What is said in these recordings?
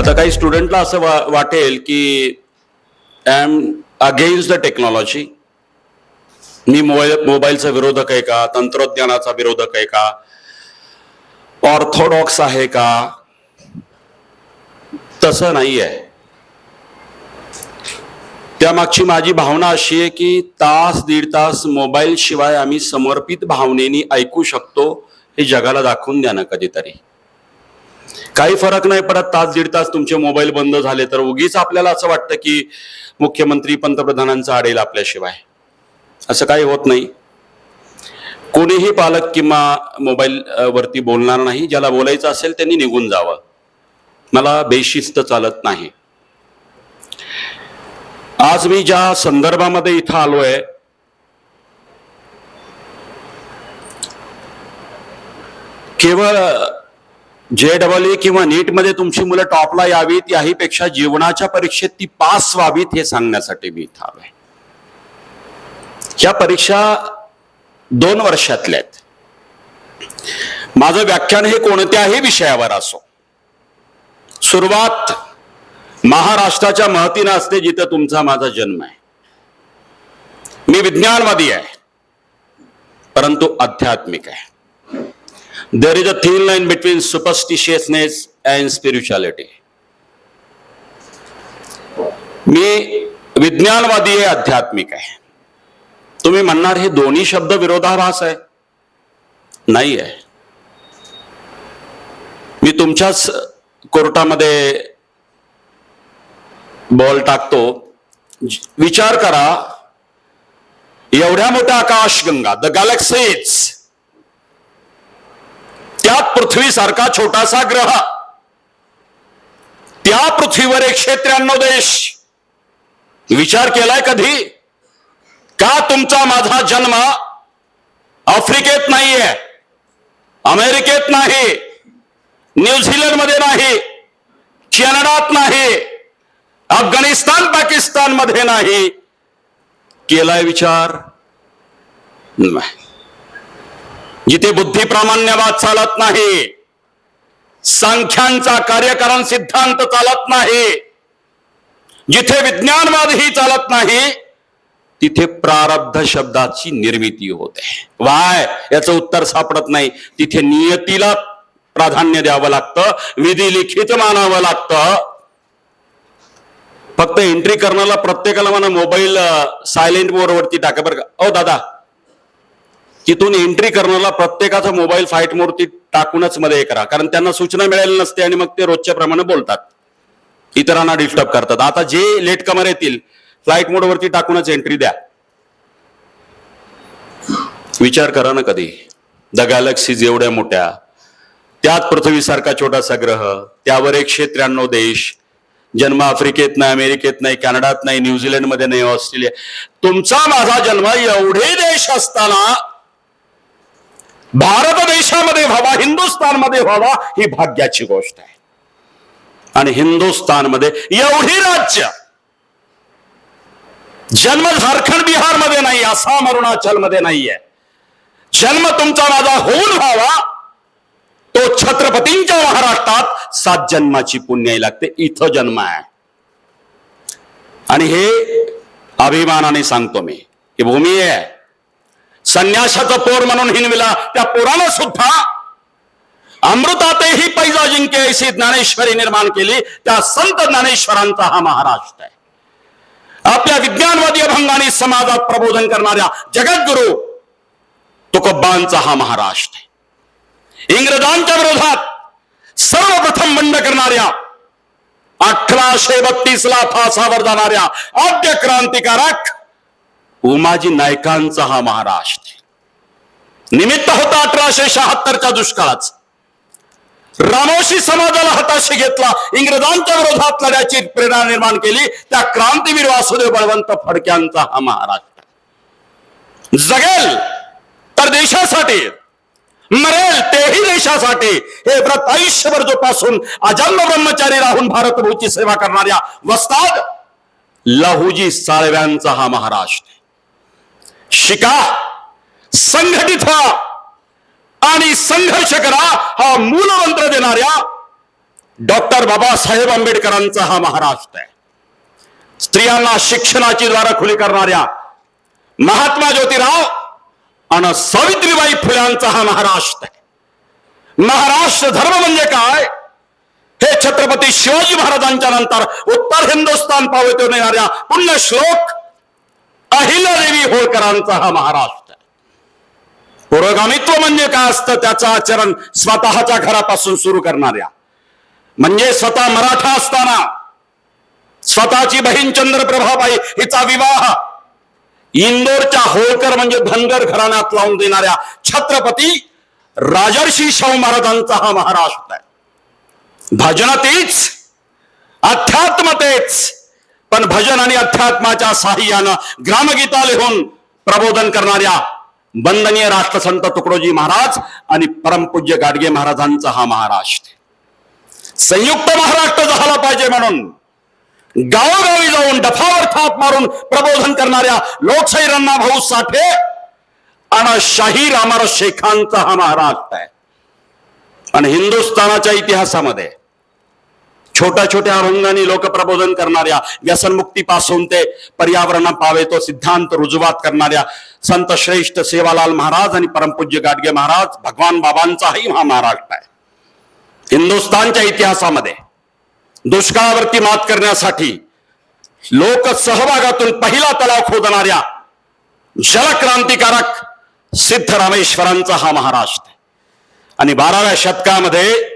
आता काही स्टुडंटला असं वाटेल की I am against the technology, मी मोबाईलचा विरोधक आहे का, तंत्रज्ञानाचा विरोधक आहे का, ऑर्थोडॉक्स आहे का? तसं नाही आहे. त्यामागची माझी भावना अशी आहे की तास दीड तास मोबाईल शिवाय आम्ही समर्पित भावनेनी ऐकू शकतो हे जगाला दाखवून द्या ना कधीतरी. काही फरक नाही पडत तास दीड तास तुमचे मोबाईल बंद झाले तर उगीच आपल्याला असं वाटतं की मुख्यमंत्री पंतप्रधानांचा आडेल आपल्याशिवाय. असं काही होत नाही. कोणीही पालक किंवा मोबाईल वरती बोलणार नाही. ज्याला बोलायचं असेल त्यांनी निघून जावं. मला बेशिस्त चालत नाही. आज मी ज्या संदर्भामध्ये इथं आलोय केवळ JEE किंवा नीट मध्ये तुमची मुलं टॉपला यावीत याही पेक्षा जीवनाच्या परीक्षेत ती पास व्हावीत हे सांगण्यासाठी मी इथं आलोय. ह्या परीक्षा 2 वर्षातल्या आहेत. माझं व्याख्यान हे कोणत्याही विषयावर असो, सुरुवात महाराष्ट्राच्या महतीनं असते जिथं तुमचा माझा जन्म आहे. मी विज्ञानवादी आहे परंतु आध्यात्मिक आहे. There is a thin line between superstitiousness and spirituality. मी विज्ञानवादी आहे, आध्यात्मिक आहे. तुम्ही म्हणणार हे दोन्ही शब्द विरोधाभास आहे. नाही आहे. मी तुमच्याच कोर्टामध्ये बॉल टाकतो. विचार करा, एवढ्या मोठ्या आकाशगंगा, द गॅलेक्सीज, त्यात पृथ्वीसारखा छोटासा ग्रह, त्या पृथ्वीवर 193 देश. विचार केलाय कधी का तुमचा माझा जन्म आफ्रिकेत नाहीये, अमेरिकेत नाही, न्यूझीलंड मध्ये नाही, कॅनडात नाही, अफगाणिस्तान पाकिस्तान मध्ये नाही? केलाय विचार? नाही. जिथे बुद्धी प्रामाण्यवाद चालत नाही, संख्यांचा कार्यकारण सिद्धांत चालत नाही, जिथे विज्ञानवादही चालत नाही, तिथे प्रारब्ध शब्दाची निर्मिती होते. वाय याचं उत्तर सापडत नाही. तिथे नियतीला प्राधान्य द्यावं लागतं, विधी लिखित मानावं लागतं. फक्त एंट्री करण्याला प्रत्येकाला म्हणा मोबाईल सायलेंट मोड वरती टाका बरं का. ओ दादा, तिथून एंट्री करण्याला प्रत्येकाचा मोबाईल फ्लाईट मोडती टाकूनच मध्ये करा, कारण त्यांना सूचना मिळालेली नसते आणि मग ते रोजच्या प्रमाणे बोलतात, इतरांना डिस्टर्ब करतात. आता जे लेट कमर येतील फ्लाईट मोड वरती टाकूनच एंट्री द्या. विचार करा ना कधी, द गॅलेक्सीज एवढ्या मोठ्या, त्यात पृथ्वीसारखा छोटासा ग्रह, त्यावर 193 देश, जन्म आफ्रिकेत नाही, अमेरिकेत नाही, कॅनडात नाही, न्यूझीलंड मध्ये नाही, ऑस्ट्रेलिया. तुमचा माझा जन्म एवढे देश असताना भारत देशामध्ये व्हावा, हिंदुस्थानमध्ये व्हावा ही भाग्याची गोष्ट आहे. आणि हिंदुस्थानमध्ये एवढी राज्य, जन्म झारखंड बिहार मध्ये नाही, आसाम अरुणाचल मध्ये नाहीये. जन्म तुमचा माझा होऊन व्हावा तो छत्रपतींच्या महाराष्ट्रात 7 जन्माची पुण्याई लागते. इथं जन्म आहे. आणि हे अभिमानाने सांगतो मी, ही भूमी आहे. संन्यासाचं पोर म्हणून हिनविला त्या पोरानं सुद्धा अमृतातेही पैजा जिंके ऐसी ज्ञानेश्वरी निर्माण केली. त्या संत ज्ञानेश्वरांचा हा महाराष्ट्र आहे. आपल्या विज्ञानवादी अभंगाने समाजात प्रबोधन करणाऱ्या जगद्गुरु तुकोबांचा हा महाराष्ट्र आहे. इंग्रजांच्या विरोधात सर्वप्रथम बंड करणाऱ्या, 1832ला फासावर जाणाऱ्या आद्य क्रांतिकारक उमाजी नायकांचा हा महाराष्ट्र. निमित्त होता 1876च्या दुष्काळाचा. रामोशी समाजाला हाताशी घेतला, इंग्रजांच्या विरोधात लढ्याची प्रेरणा निर्माण केली त्या क्रांतीवीर वासुदेव बळवंत फडक्यांचा हा महाराष्ट्र. जगेल तर देशासाठी, मरेल तेही देशासाठी हे व्रत आयुष्यभर जोपासून अजन्म ब्रह्मचारी राहून भारतभूची सेवा करणाऱ्या वस्ताद लहुजी साळव्यांचा हा महाराष्ट्र. शिका, संघटित व्हा आणि संघर्ष करा हा मूलमंत्र देणाऱ्या डॉक्टर बाबासाहेब आंबेडकरांचा हा महाराष्ट्र आहे. स्त्रियांना शिक्षणाची द्वार खुली करणाऱ्या महात्मा ज्योतिराव आणि सावित्रीबाई फुल्यांचा हा महाराष्ट्र आहे. महाराष्ट्र धर्म म्हणजे काय हे छत्रपती शिवाजी महाराजांच्या नंतर उत्तर हिंदुस्थान पावतो येणाऱ्या पुण्यश्लोक अहिल्यादेवी होळकरांचा हा महाराष्ट्र आहे. पुरोगामित्व म्हणजे काय असतं त्याचं आचरण स्वतःच्या घरापासून सुरू करणाऱ्या, म्हणजे स्वतः मराठा असताना स्वतःची बहीण चंद्रप्रभाबाई हिचा विवाह इंदोरच्या होळकर म्हणजे धनगर घराण्यात लावून देणाऱ्या छत्रपती राजर्षी शाहू महाराजांचा हा महाराष्ट्र आहे. भजनातीच अध्यात्मतेच, पण भजन आणि अध्यात्माच्या साह्यानं ग्रामगीता लिहून प्रबोधन करणाऱ्या वंदनीय राष्ट्रसंत तुकडोजी महाराज आणि परमपूज्य गाडगे महाराजांचा हा महाराष्ट्र. संयुक्त महाराष्ट्र झाला पाहिजे म्हणून गावोगावी जाऊन डफावर थाप मारून प्रबोधन करणाऱ्या लोकशाही अण्णाभाऊ साठे आणि शाहीर रामराव शेखांचा हा महाराष्ट्र आहे. आणि हिंदुस्थानाच्या इतिहासामध्ये छोट्या छोट्या अभंगाने लोक प्रबोधन करणाऱ्या, व्यसनमुक्तीपासून ते पर्यावरण पावे तो सिद्धांत रुजुवात करणाऱ्या संत श्रेष्ठ सेवालाल महाराज आणि परमपूज्य गाडगे महाराज भगवान बाबांचाही हा महाराष्ट्र आहे. हिंदुस्थानच्या इतिहासामध्ये दुष्काळावरती मात करण्यासाठी लोक सहभागातून पहिला तलाव खोदणाऱ्या जलक्रांतिकारक सिद्धरामेश्वरांचा हा महाराष्ट्र आहे. आणि 12व्या शतकामध्ये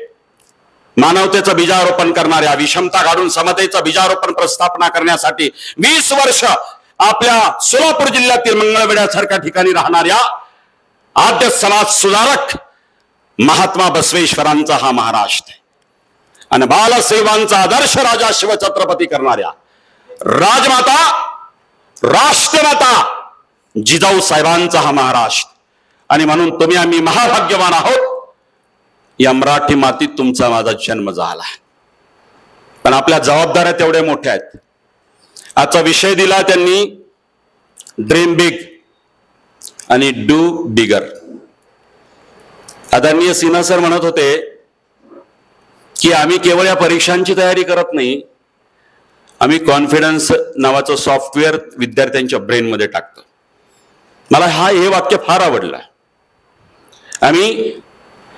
मानवतेचं बीजारोपण करणाऱ्या, विषमता काढून समतेचं बीजारोपण प्रस्थापना करण्यासाठी 20 वर्ष आपल्या सोलापूर जिल्ह्यातील मंगळवेढ्यासारख्या ठिकाणी राहणाऱ्या आद्य समाज सुधारक महात्मा बसवेश्वरांचा हा महाराष्ट्र आहे. आणि बालसेवांचा आदर्श राजा शिवछत्रपती करणाऱ्या राजमाता राष्ट्रमाता जिजाऊ साहेबांचा हा महाराष्ट्र. आणि म्हणून तुम्ही आम्ही महाभाग्यवान आहोत, या मराठी मातीत तुमचा माझा जन्म झाला. पण आपल्या जबाबदाऱ्या तेवढ्या मोठ्या आहेत. आजचा विषय दिला त्यांनी ड्रीम बिग आणि डू बिगर. आदरणीय सिन्हा सर म्हणत होते की आम्ही केवळ या परीक्षांची तयारी करत नाही, आम्ही कॉन्फिडन्स नावाचं सॉफ्टवेअर विद्यार्थ्यांच्या ब्रेनमध्ये टाकतो. मला हे वाक्य फार आवडलं. आम्ही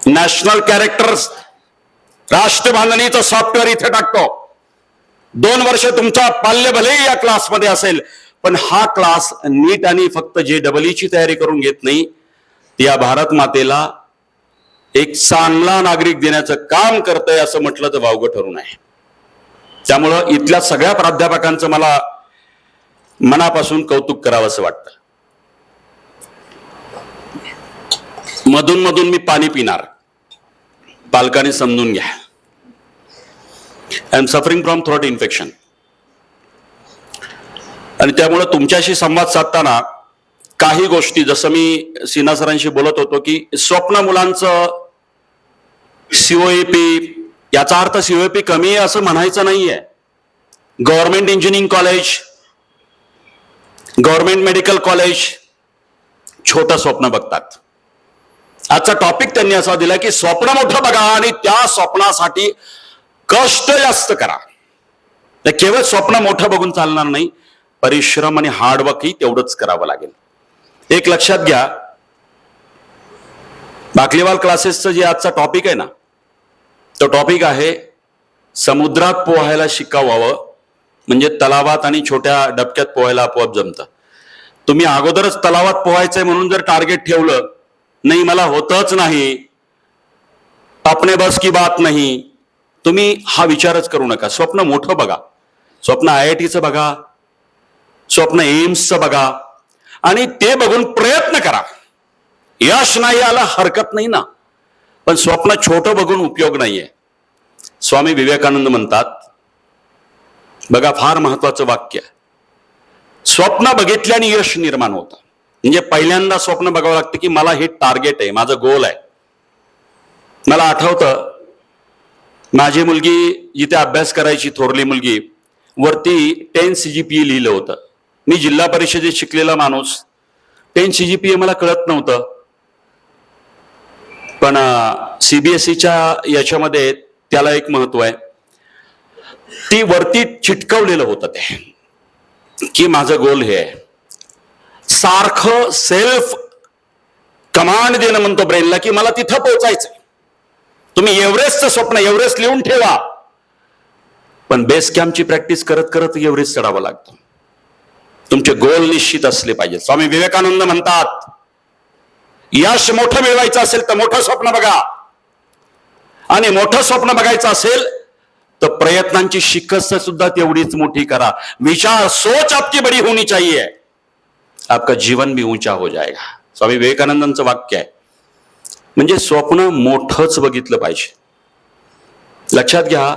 नॅशनल कॅरेक्टर्स राष्ट्रबांधणीचं सॉफ्टवेअर इथे टाकतो. 2 वर्ष तुमचा पाल्य भले या क्लासमध्ये असेल, पण हा क्लास नीट आणि फक्त JEE ची तयारी करून घेत नाही, या भारत मातेला एक चांगला नागरिक देण्याचं काम करतंय असं म्हटलं तर वावगं ठरू नये. त्यामुळं इथल्या सगळ्या प्राध्यापकांचं मला मनापासून कौतुक करावं असं वाटतं. मधून मधून मी पाणी पिणार, पालकांनी समजून घ्या. I am suffering from throat infection. आणि त्यामुळे तुमच्याशी संवाद साधताना काही गोष्टी, जसं मी सिन्हा सरांशी बोलत होतो की स्वप्न मुलांचं COAP, याचा अर्थ COAP कमी आहे असं म्हणायचं नाहीये. Government engineering college, government medical college छोटं स्वप्न बघतात. आजचा टॉपिक त्यांनी असा दिला की स्वप्न मोठं बघा आणि त्या स्वप्नासाठी कष्ट जास्त करा. तर केवळ स्वप्न मोठं बघून चालणार नाही, परिश्रम आणि हार्डवर्कही तेवढंच करावं लागेल. एक लक्षात घ्या, बाकलीवाल क्लासेसचं जे आजचा टॉपिक आहे ना, तो टॉपिक आहे समुद्रात पोहायला शिकावावं, म्हणजे तलावात आणि छोट्या डबक्यात पोहायला आपोआप जमतं. तुम्ही अगोदरच तलावात पोहायचंय म्हणून जर टार्गेट ठेवलं, नाही मला होतच नाही, अपने बस की बात नाही, तुम्ही हा विचारच करू नका. स्वप्न मोठं बघा, स्वप्न IITचं बघा, स्वप्न एम्सचं बघा आणि ते बघून प्रयत्न करा. यश नाही आला हरकत नाही ना, पण स्वप्न छोटं बघून उपयोग नाहीये. स्वामी विवेकानंद म्हणतात बघा, फार महत्वाचं वाक्य, स्वप्न बघितल्याने यश निर्माण होतं. म्हणजे पहिल्यांदा स्वप्न बघावं लागतं की मला हे टार्गेट आहे, माझं गोल आहे. मला आठवतं माझी मुलगी जिथे अभ्यास करायची, थोरली मुलगी, वरती 10 CGPA लिहिलं होतं. मी जिल्हा परिषदेत शिकलेला माणूस, 10 CGPA मला कळत नव्हतं. पण CBSEच्या याच्यामध्ये त्याला एक महत्व आहे. ती वरती चिटकवलेलं होतं ते की माझं गोल हे आहे. सारखं सेल्फ कमांड देणं म्हणतो ब्रेनला की मला तिथं पोहोचायचंय. तुम्ही एव्हरेस्टचं स्वप्न एव्हरेस्ट लिहून ठेवा, पण बेस कॅम्पची प्रॅक्टिस करत करत एव्हरेस्ट चढावं लागतं. तुमचे गोल निश्चित असले पाहिजे. स्वामी विवेकानंद म्हणतात, यश मोठं मिळवायचं असेल तर मोठं स्वप्न बघा, आणि मोठं स्वप्न बघायचं असेल तर प्रयत्नांची शिकस्त सुद्धा तेवढीच मोठी करा. विचार सोच आपकी बड़ी होनी चाहिए, आपका जीवन भी ऊंचा हो जाएगा. स्वामी विवेकानंदांचं वाक्य आहे. म्हणजे स्वप्न मोठंच बघितलं पाहिजे. लक्षात घ्या,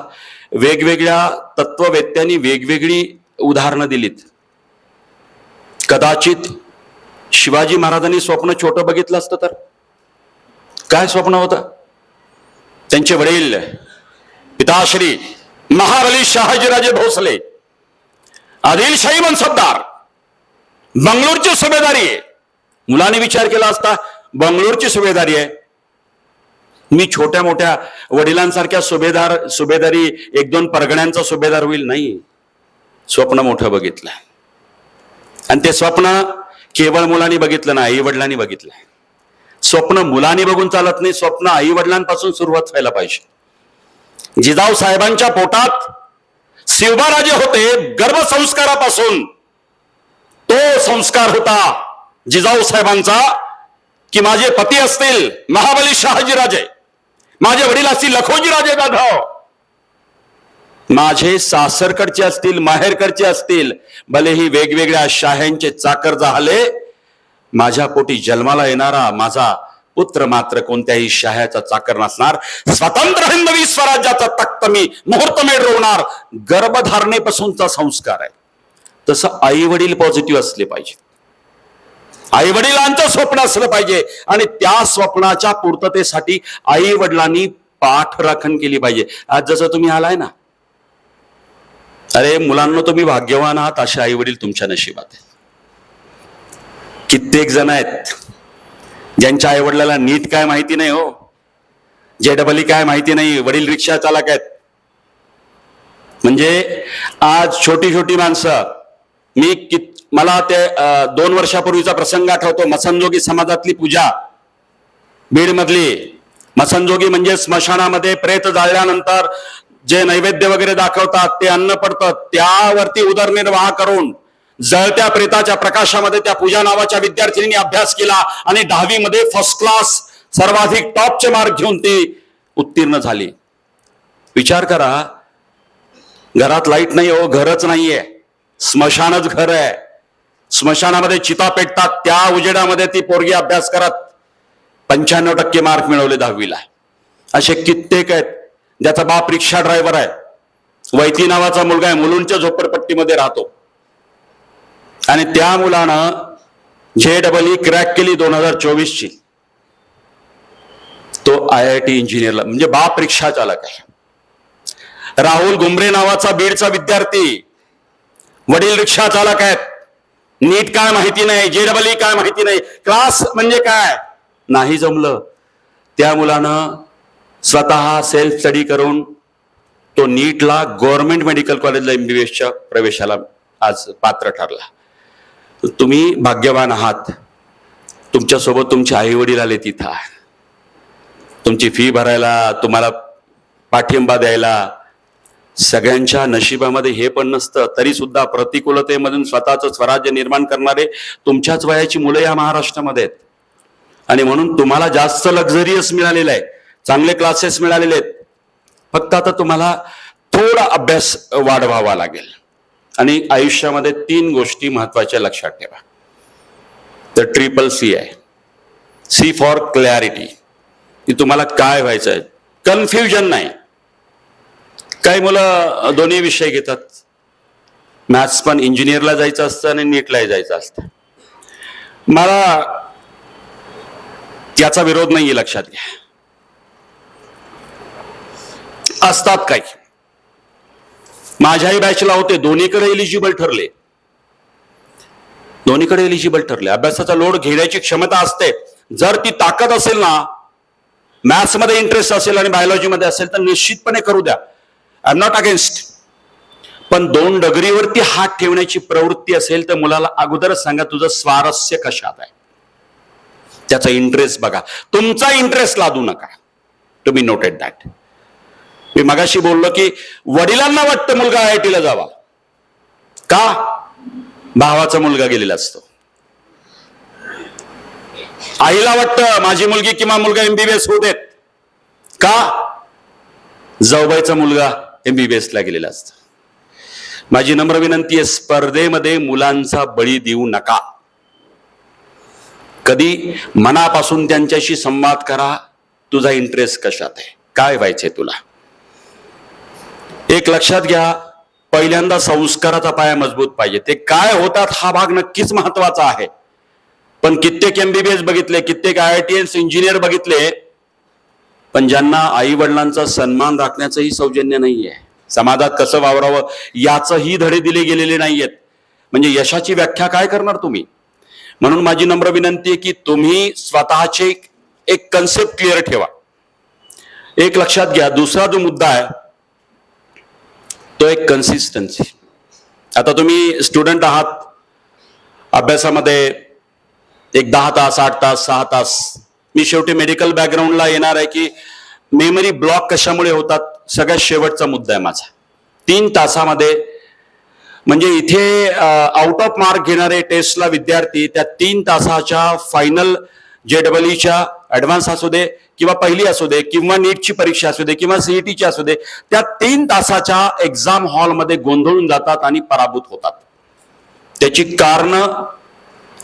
वेगवेगळ्या तत्ववेत्यांनी वेगवेगळी उदाहरणं दिलीत. कदाचित शिवाजी महाराजांनी स्वप्न छोटं बघितलं असतं तर काय स्वप्न होतं? त्यांचे वडील पिताश्री महाबली शहाजीराजे भोसले आदिलशाही मनसबदार, बंगलोरची सुभेदारी आहे. मुलांनी विचार केला असता, बंगलोरची सुभेदारी आहे, मी छोट्या मोठ्या वडिलांसारख्या सुभेदारी एक दोन परगण्यांचा सुभेदार होईल. नाही, स्वप्न मोठं बघितलं. आणि ते स्वप्न केवळ मुलांनी बघितलं नाही, आई वडिलांनी बघितलं. स्वप्न मुलांनी बघून चालत नाही, स्वप्न आई वडिलांपासून सुरुवात व्हायला पाहिजे. जिजाऊ साहेबांच्या पोटात शिवबाराजे होते, गर्भसंस्कारापासून तो संस्कार होता जिजाऊ साहेबांचा की माझे पती असतील महाबली शहाजीराजे, माझे वडील असतील लखोजीराजे जाधव, माझे सासरकडचे असतील माहेरकडचे असतील, भलेही वेगवेगळ्या शाह्यांचे चाकर झाले, माझ्या पोटी जन्माला येणारा माझा पुत्र मात्र कोणत्याही शाह्याचा चाकर नसणार. स्वतंत्र हिंदवी स्वराज्याचा तख्त मी मुहूर्तमेढ रोवणार. गर्भधारणेपासूनचा संस्कार आहे. तसं आई वडील पॉझिटिव्ह असले पाहिजे. आई वडिलांचं स्वप्न असलं पाहिजे, आणि त्या स्वप्नाच्या पूर्ततेसाठी आई वडिलांनी पाठराखण केली पाहिजे. आज जसं तुम्ही आलाय ना, अरे मुलांना तुम्ही भाग्यवान आहात, असे आई वडील तुमच्या नशिबात आहेत. कित्येक जण आहेत ज्यांच्या आई वडिलाला नीट काय माहिती नाही हो, JEE काय माहिती नाही, वडील रिक्षा चालक आहेत. म्हणजे आज छोटी छोटी माणसं, मला ते 2 वर्षापूर्वीचा प्रसंग आठवतो. मसनजोगी समाजातली पूजा, बीड मधली. मसनजोगी म्हणजे स्मशानामध्ये प्रेत जाळल्यानंतर जे नैवेद्य वगैरे दाखवतात ते अन्न पडतं, त्यावरती उदरनिर्वाह करून जळत्या प्रेताच्या प्रकाशामध्ये त्या पूजा नावाच्या विद्यार्थिनींनी अभ्यास केला आणि 10वी मध्ये फर्स्ट क्लास सर्वाधिक टॉपचे मार्क घेऊन ते उत्तीर्ण झाली. विचार करा, घरात लाईट नाही हो, घरच नाहीये, स्मशानच घर आहे. स्मशानामध्ये चिता पेटतात, त्या उजेडामध्ये ती पोरगी अभ्यास करत 95% मार्क मिळवले 10वीला. असे कित्येक आहेत. ज्याचा बाप रिक्षा ड्रायव्हर आहे, वैती नावाचा मुलगा आहे, मुलुंडच्या झोपडपट्टीमध्ये राहतो, आणि त्या मुलानं JEE क्रॅक केली 2024ची. तो IIT इंजिनियरला, म्हणजे बाप रिक्षा चालक आहे. राहुल गुमरे नावाचा बीडचा विद्यार्थी, वडील रिक्षा चालक आहेत. नीट काय माहिती नाही, JEE काय माहिती नाही, क्लास म्हणजे काय नाही जमलं. त्या मुलानं स्वतः सेल्फ स्टडी करून तो नीटला गव्हर्नमेंट मेडिकल कॉलेजला MBBSच्या प्रवेशाला आज पात्र ठरला. तुम्ही भाग्यवान आहात, तुमच्यासोबत तुमचे आई वडील आले तिथं, तुमची फी भरायला, तुम्हाला पाठिंबा द्यायला. सगळ्यांच्या नशिबामध्ये हे पण नसतं, तरी सुद्धा प्रतिकूलतेमधून स्वतःचं स्वराज्य निर्माण करणारे तुमच्याच वयाची मुलं या महाराष्ट्रामध्ये आहेत. आणि म्हणून तुम्हाला जास्त लक्झरियस मिळालेलं आहे, चांगले क्लासेस मिळालेले आहेत. फक्त आता तुम्हाला थोडा अभ्यास वाढवावा लागेल. आणि आयुष्यामध्ये 3 गोष्टी महत्वाच्या लक्षात ठेवा. तर CCC आहे. C फॉर क्लॅरिटी, की तुम्हाला काय व्हायचं आहे, कन्फ्युजन नाही. काही मुलं दोन्ही विषय घेतात, मॅथ्स पण, इंजिनियरला जायचं असतं आणि नीटलाही जायचं असतं. मला याचा विरोध नाहीये, लक्षात घ्या. असतात काही, माझ्याही बॅचला होते, दोन्हीकडे एलिजिबल ठरले, अभ्यासाचा लोड घेण्याची क्षमता असते. जर ती ताकद असेल ना, मॅथ्समध्ये इंटरेस्ट असेल आणि बायोलॉजीमध्ये असेल तर निश्चितपणे करू द्या. I am not against. पण 2 डगरीवरती हात ठेवण्याची प्रवृत्ती असेल तर मुलाला अगोदरच सांगा तुझं स्वारस्य कशात आहे, त्याचा इंटरेस्ट बघा. तुमचा इंटरेस्ट लादू नका. तुम्ही नोटेड दॅट. मी मगाशी बोललो की वडिलांना वाटतं मुलगा IIT ला जावा. का? भावाचा मुलगा गेलेला असतो. आईला वाटतं माझी मुलगी किंवा मुलगा MBBS होऊ देत. का? जाऊबाईचा मुलगा MBBS ला गेलेला असतो. माझी नम्र विनंती आहे, स्पर्धेमध्ये मुलांचा बळी देऊ नका. कधी मनापासून त्यांच्याशी संवाद करा. तुझा इंटरेस्ट कशात आहे, काय व्हायचंय तुला. एक लक्षात घ्या, पहिल्यांदा संस्काराचा पाया मजबूत पाहिजे. ते काय होतात हा भाग नक्कीच महत्वाचा आहे. पण कित्येक MBBS बघितले, कित्येक IITians इंजिनियर बघितले, पण ज्यांना आई वडिलांचा सन्मान राखण्याचंही सौजन्य नाहीये, समाजात कसं वावरावं याचंही धडे दिले गेलेले नाहीयेत. म्हणजे यशाची व्याख्या काय करणार तुम्ही. म्हणून माझी नम्र विनंती आहे की तुम्ही स्वतःचे एक कन्सेप्ट क्लिअर ठेवा. एक लक्षात घ्या, दुसरा जो मुद्दा आहे तो एक कन्सिस्टन्सी. आता तुम्ही स्टुडंट आहात, अभ्यासामध्ये एक 10 तास 8 तास 6 तास. मी शेवटी मेडिकल बॅकग्राऊंडला येणार आहे की मेमरी ब्लॉक कशामुळे होतात. सगळ्यात शेवटचा मुद्दा आहे माझा. 3 तासामध्ये म्हणजे इथे आउट ऑफ मार्क घेणारे टेस्टला विद्यार्थी त्या 3 तासाच्या फायनल JEEच्या ऍडव्हान्स असू दे किंवा पहिली असू दे किंवा नीटची परीक्षा असू दे किंवा CETची असू दे, त्या 3 तासाच्या एक्झाम हॉलमध्ये गोंधळून जातात आणि पराभूत होतात. त्याची कारणं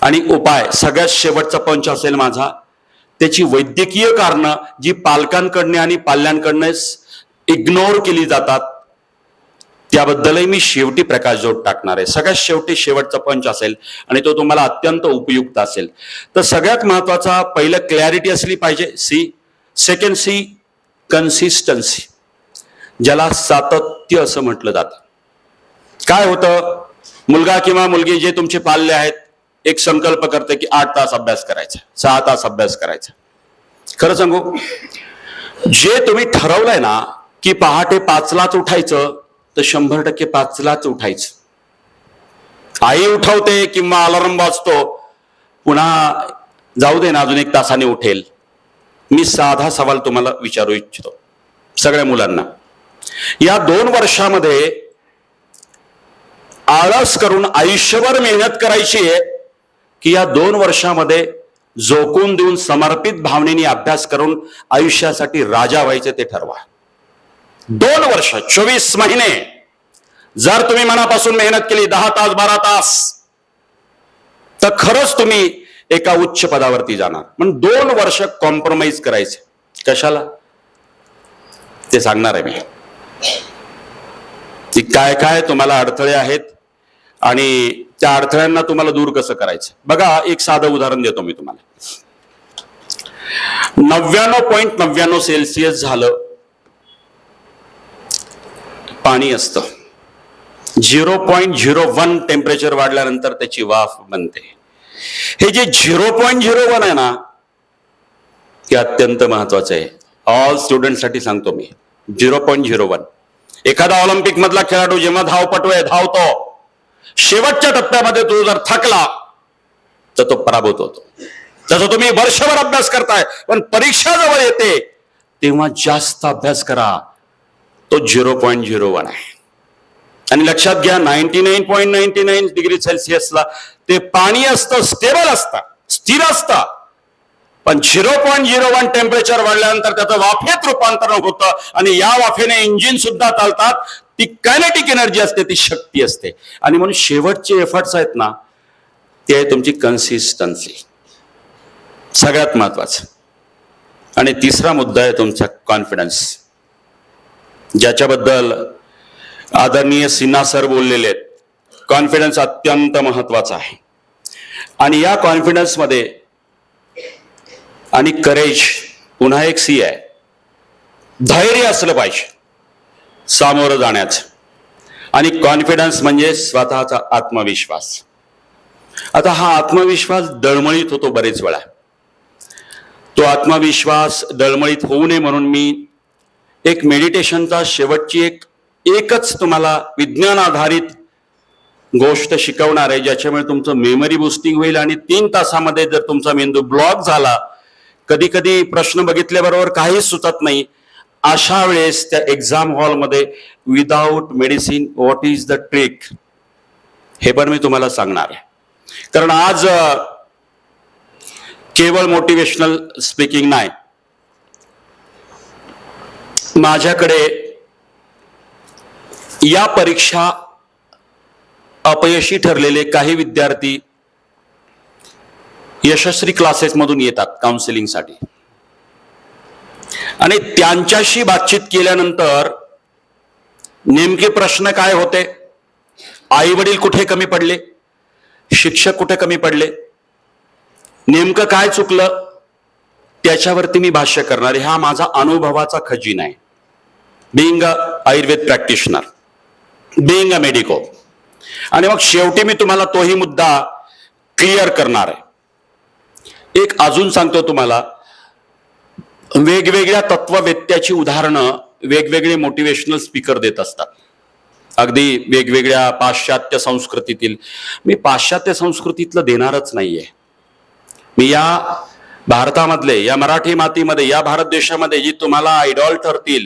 आणि उपाय सगळ्यात शेवटचा पंच असेल माझा. त्याची वैद्यकीय कारणं जी पालकांकडनं आणि पाल्यांकडनं इग्नोर केली जातात, त्याबद्दलही मी शेवटी प्रकाशझोत टाकणार आहे. सगळ्यात शेवटी शेवटचा पंच असेल आणि तो तुम्हाला अत्यंत उपयुक्त असेल. तर सगळ्यात महत्वाचा पहिलं क्लॅरिटी असली पाहिजे, C. सेकंड C कन्सिस्टन्सी, ज्याला सातत्य असं म्हटलं जातं. काय होतं, मुलगा किंवा मुलगी जे तुमचे पाल्य आहेत एक संकल्प करते की 8 तास अभ्यास करायचा, 6 तास अभ्यास करायचा. खरं सांगू, जे तुम्ही ठरवलंय ना की पहाटे 5लाच उठायचं तर 100% 5लाच उठायचं. आई उठवते किंवा अलार्म वाजतो, पुन्हा जाऊ दे ना अजून 1 तासाने उठेल. मी साधा सवाल तुम्हाला विचारू इच्छितो सगळ्या मुलांना. या 2 वर्षामध्ये आळस करून आयुष्यभर मेहनत करायची आहे की या 2 वर्षामध्ये झोकून देऊन समर्पित भावनेने अभ्यास करून आयुष्यासाठी राजा व्हायचे ते ठरवा. 2 वर्ष 24 महिने जर तुम्ही मनापासून मेहनत केली 10 तास 12 तास तर खरंच तुम्ही एका उच्च पदावरती जाणार. पण 2 वर्ष कॉम्प्रोमाइज करायचे कशाला ते सांगणार आहे मी. की काय काय तुम्हाला अडथळे आहेत आणि त्या अडथळ्यांना तुम्हाला दूर कसं करायचं. बघा, एक साधं उदाहरण देतो मी तुम्हाला. 99.99 सेल्सिअस झालं पाणी असतं. 0.01 टेम्परेचर वाढल्यानंतर त्याची वाफ बनते. हे जे 0.01 आहे ना, ते अत्यंत महत्वाचं आहे. ऑल स्टुडंटसाठी सांगतो मी. 0.01. एखादा ऑलिम्पिक मधला खेळाडू जेव्हा धावपटू आहे धावतो, शेवटच्या टप्प्यामध्ये तो जर थकला तर तो पराभूत होतो. तसं तुम्ही वर्षभर अभ्यास करताय पण परीक्षा जवळ येते तेव्हा जास्त अभ्यास करा. तो 0.01 आहे. आणि लक्षात घ्या, 99.99 डिग्री सेल्सिअसला ते पाणी असतं, स्टेबल असतं, स्थिर असतं. पण 0.01 टेम्परेचर वाढल्यानंतर त्याचं वाफेत रूपांतरण होतं आणि या वाफेने इंजिन सुद्धा चालतात. ती कायनेटिक एनर्जी असते, ती शक्ती असते. आणि म्हणून शेवटचे एफर्ट्स आहेत ना, ते आहे तुमची कन्सिस्टन्सी, सगळ्यात महत्वाचं. आणि तिसरा मुद्दा आहे तुमचा कॉन्फिडन्स, ज्याच्याबद्दल आदरणीय सिन्हा सर बोललेले आहेत. कॉन्फिडन्स अत्यंत महत्वाचा आहे. आणि या कॉन्फिडन्समध्ये आणि करेज, पुन्हा एक C आहे, धैर्य असलं पाहिजे सामोरं जाण्याचं. आणि कॉन्फिडन्स म्हणजे स्वतःचा आत्मविश्वास. आता हा आत्मविश्वास डळमळीत होतो बरेच वेळा. तो आत्मविश्वास डळमळीत होऊ नये म्हणून मी एक मेडिटेशनचा शेवटची एकच तुम्हाला विज्ञान आधारित गोष्ट शिकवणार आहे, ज्याच्यामुळे तुमचं मेमरी बुस्टिंग होईल आणि 3 तासामध्ये जर तुमचा मेंदू ब्लॉक झाला, कधी कधी प्रश्न बघितल्याबरोबर काहीच सुचत नाही, अशा वेळेस त्या एक्झाम हॉलमध्ये without medicine what is the trick हे पण मी तुम्हाला सांगणार आहे. कारण आज केवळ मोटिवेशनल स्पीकिंग नाही, माझ्याकडे या परीक्षा अपयशी ठरलेले काही विद्यार्थी यशस्वी क्लासेसमधून येतात काउन्सिलिंगसाठी आणि त्यांच्याशी बातचीत केल्यानंतर नेमके प्रश्न काय होते, आई वडील कुठे कमी पडले, शिक्षक कुठे कमी पडले, नेमकं काय चुकलं, त्याच्यावरती मी भाष्य करणार आहे. हा माझा अनुभवाचा खजिना आहे. Being a Ayurveda practitioner, being a medico. आणि मग शेवटी मी तुम्हाला तोही मुद्दा क्लिअर करणार आहे. एक अजून सांगतो तुम्हाला, वेगवेगळ्या तत्ववेत्याची उदाहरणं वेगवेगळे मोटिवेशनल स्पीकर देत असतात, अगदी वेगवेगळ्या पाश्चात्य संस्कृतीतील. मी पाश्चात्य संस्कृतीतलं देणारच नाहीये. मी या भारतामधले, या मराठी मातीमध्ये, या भारत देशामध्ये जी तुम्हाला आयडॉल ठरतील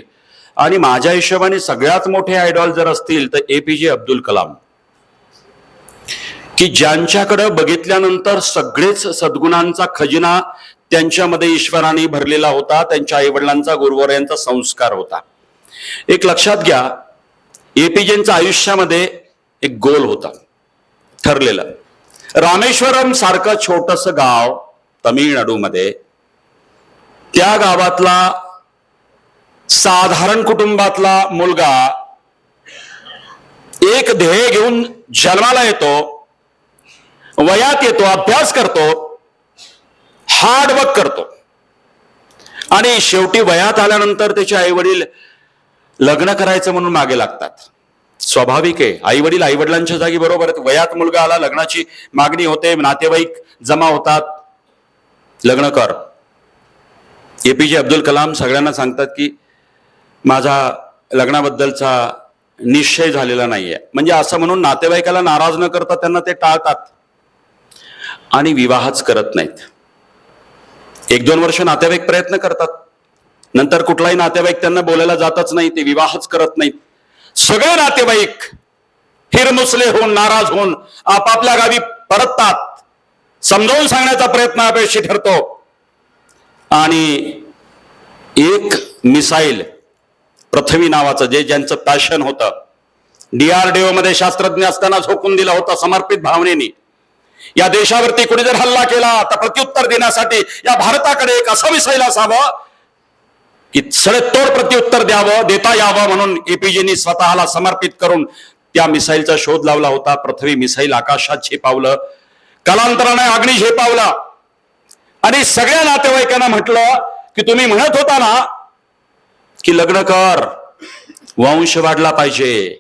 आणि माझ्या हिशोबाने सगळ्यात मोठे आयडॉल जर असतील तर APJ अब्दुल कलाम, की ज्यांच्याकडे बघितल्यानंतर सगळेच सद्गुणांचा खजिना त्यांच्यामध्ये ईश्वराने भरलेला होता, त्यांच्या आईवडिलांचा, गुरुवर्यांचा संस्कार होता. एक लक्षात घ्या, APJच्या आयुष्यामध्ये एक गोल होता ठरलेलं. रामेश्वरम सारखं छोटस गाव तमिळनाडूमध्ये, त्या गावातला साधारण कुटुंबातला मुलगा एक ध्येय घेऊन जन्माला येतो, वयात येतो, अभ्यास करतो, हार्डवर्क करतो आणि शेवटी वयात आल्यानंतर त्याचे आई वडील लग्न करायचं म्हणून मागे लागतात. स्वाभाविक आहे, आई वडील आई वडिलांच्या जागी बरोबर आहेत. वयात मुलगा आला, लग्नाची मागणी होते, नातेवाईक जमा होतात, लग्न कर. APJ अब्दुल कलाम सगळ्यांना सांगतात की माझा लग्नाबद्दलचा निश्चय झालेला नाहीये, म्हणजे असं म्हणून नातेवाईकाला नाराज न करता त्यांना ते टाळतात आणि विवाहच करत नाहीत. 1-2 वर्ष नातेवाईक प्रयत्न करतात, नंतर कुठलाही नातेवाईक त्यांना बोलायला जातच नाही, ते विवाहच करत नाहीत. सगळे नातेवाईक हिरमुसले होऊन, नाराज होऊन आपापल्या गावी परततात. समजावून सांगण्याचा प्रयत्न अपयशी ठरतो आणि एक मिसाईल, पृथ्वी नावाचं, जे ज्यांचं पॅशन होतं, DRDO मध्ये शास्त्रज्ञ असताना झोकून दिला होता समर्पित भावनेने. या देशावरती कोणी जर हल्ला केला तर प्रत्युत्तर देण्यासाठी या भारताकडे एक असं मिसाईल असावं की सडेतोड प्रत्युत्तर द्यावं, देता यावं, म्हणून APJनी स्वतःला समर्पित करून त्या मिसाईलचा शोध लावला होता. पृथ्वी मिसाईल आकाशात झेपावलं, कालांतराने अग्नी झेपावला आणि सगळ्या नातेवाईकांना म्हटलं की तुम्ही म्हणत होता ना की लग्न कर, वंश वाढला पाहिजे.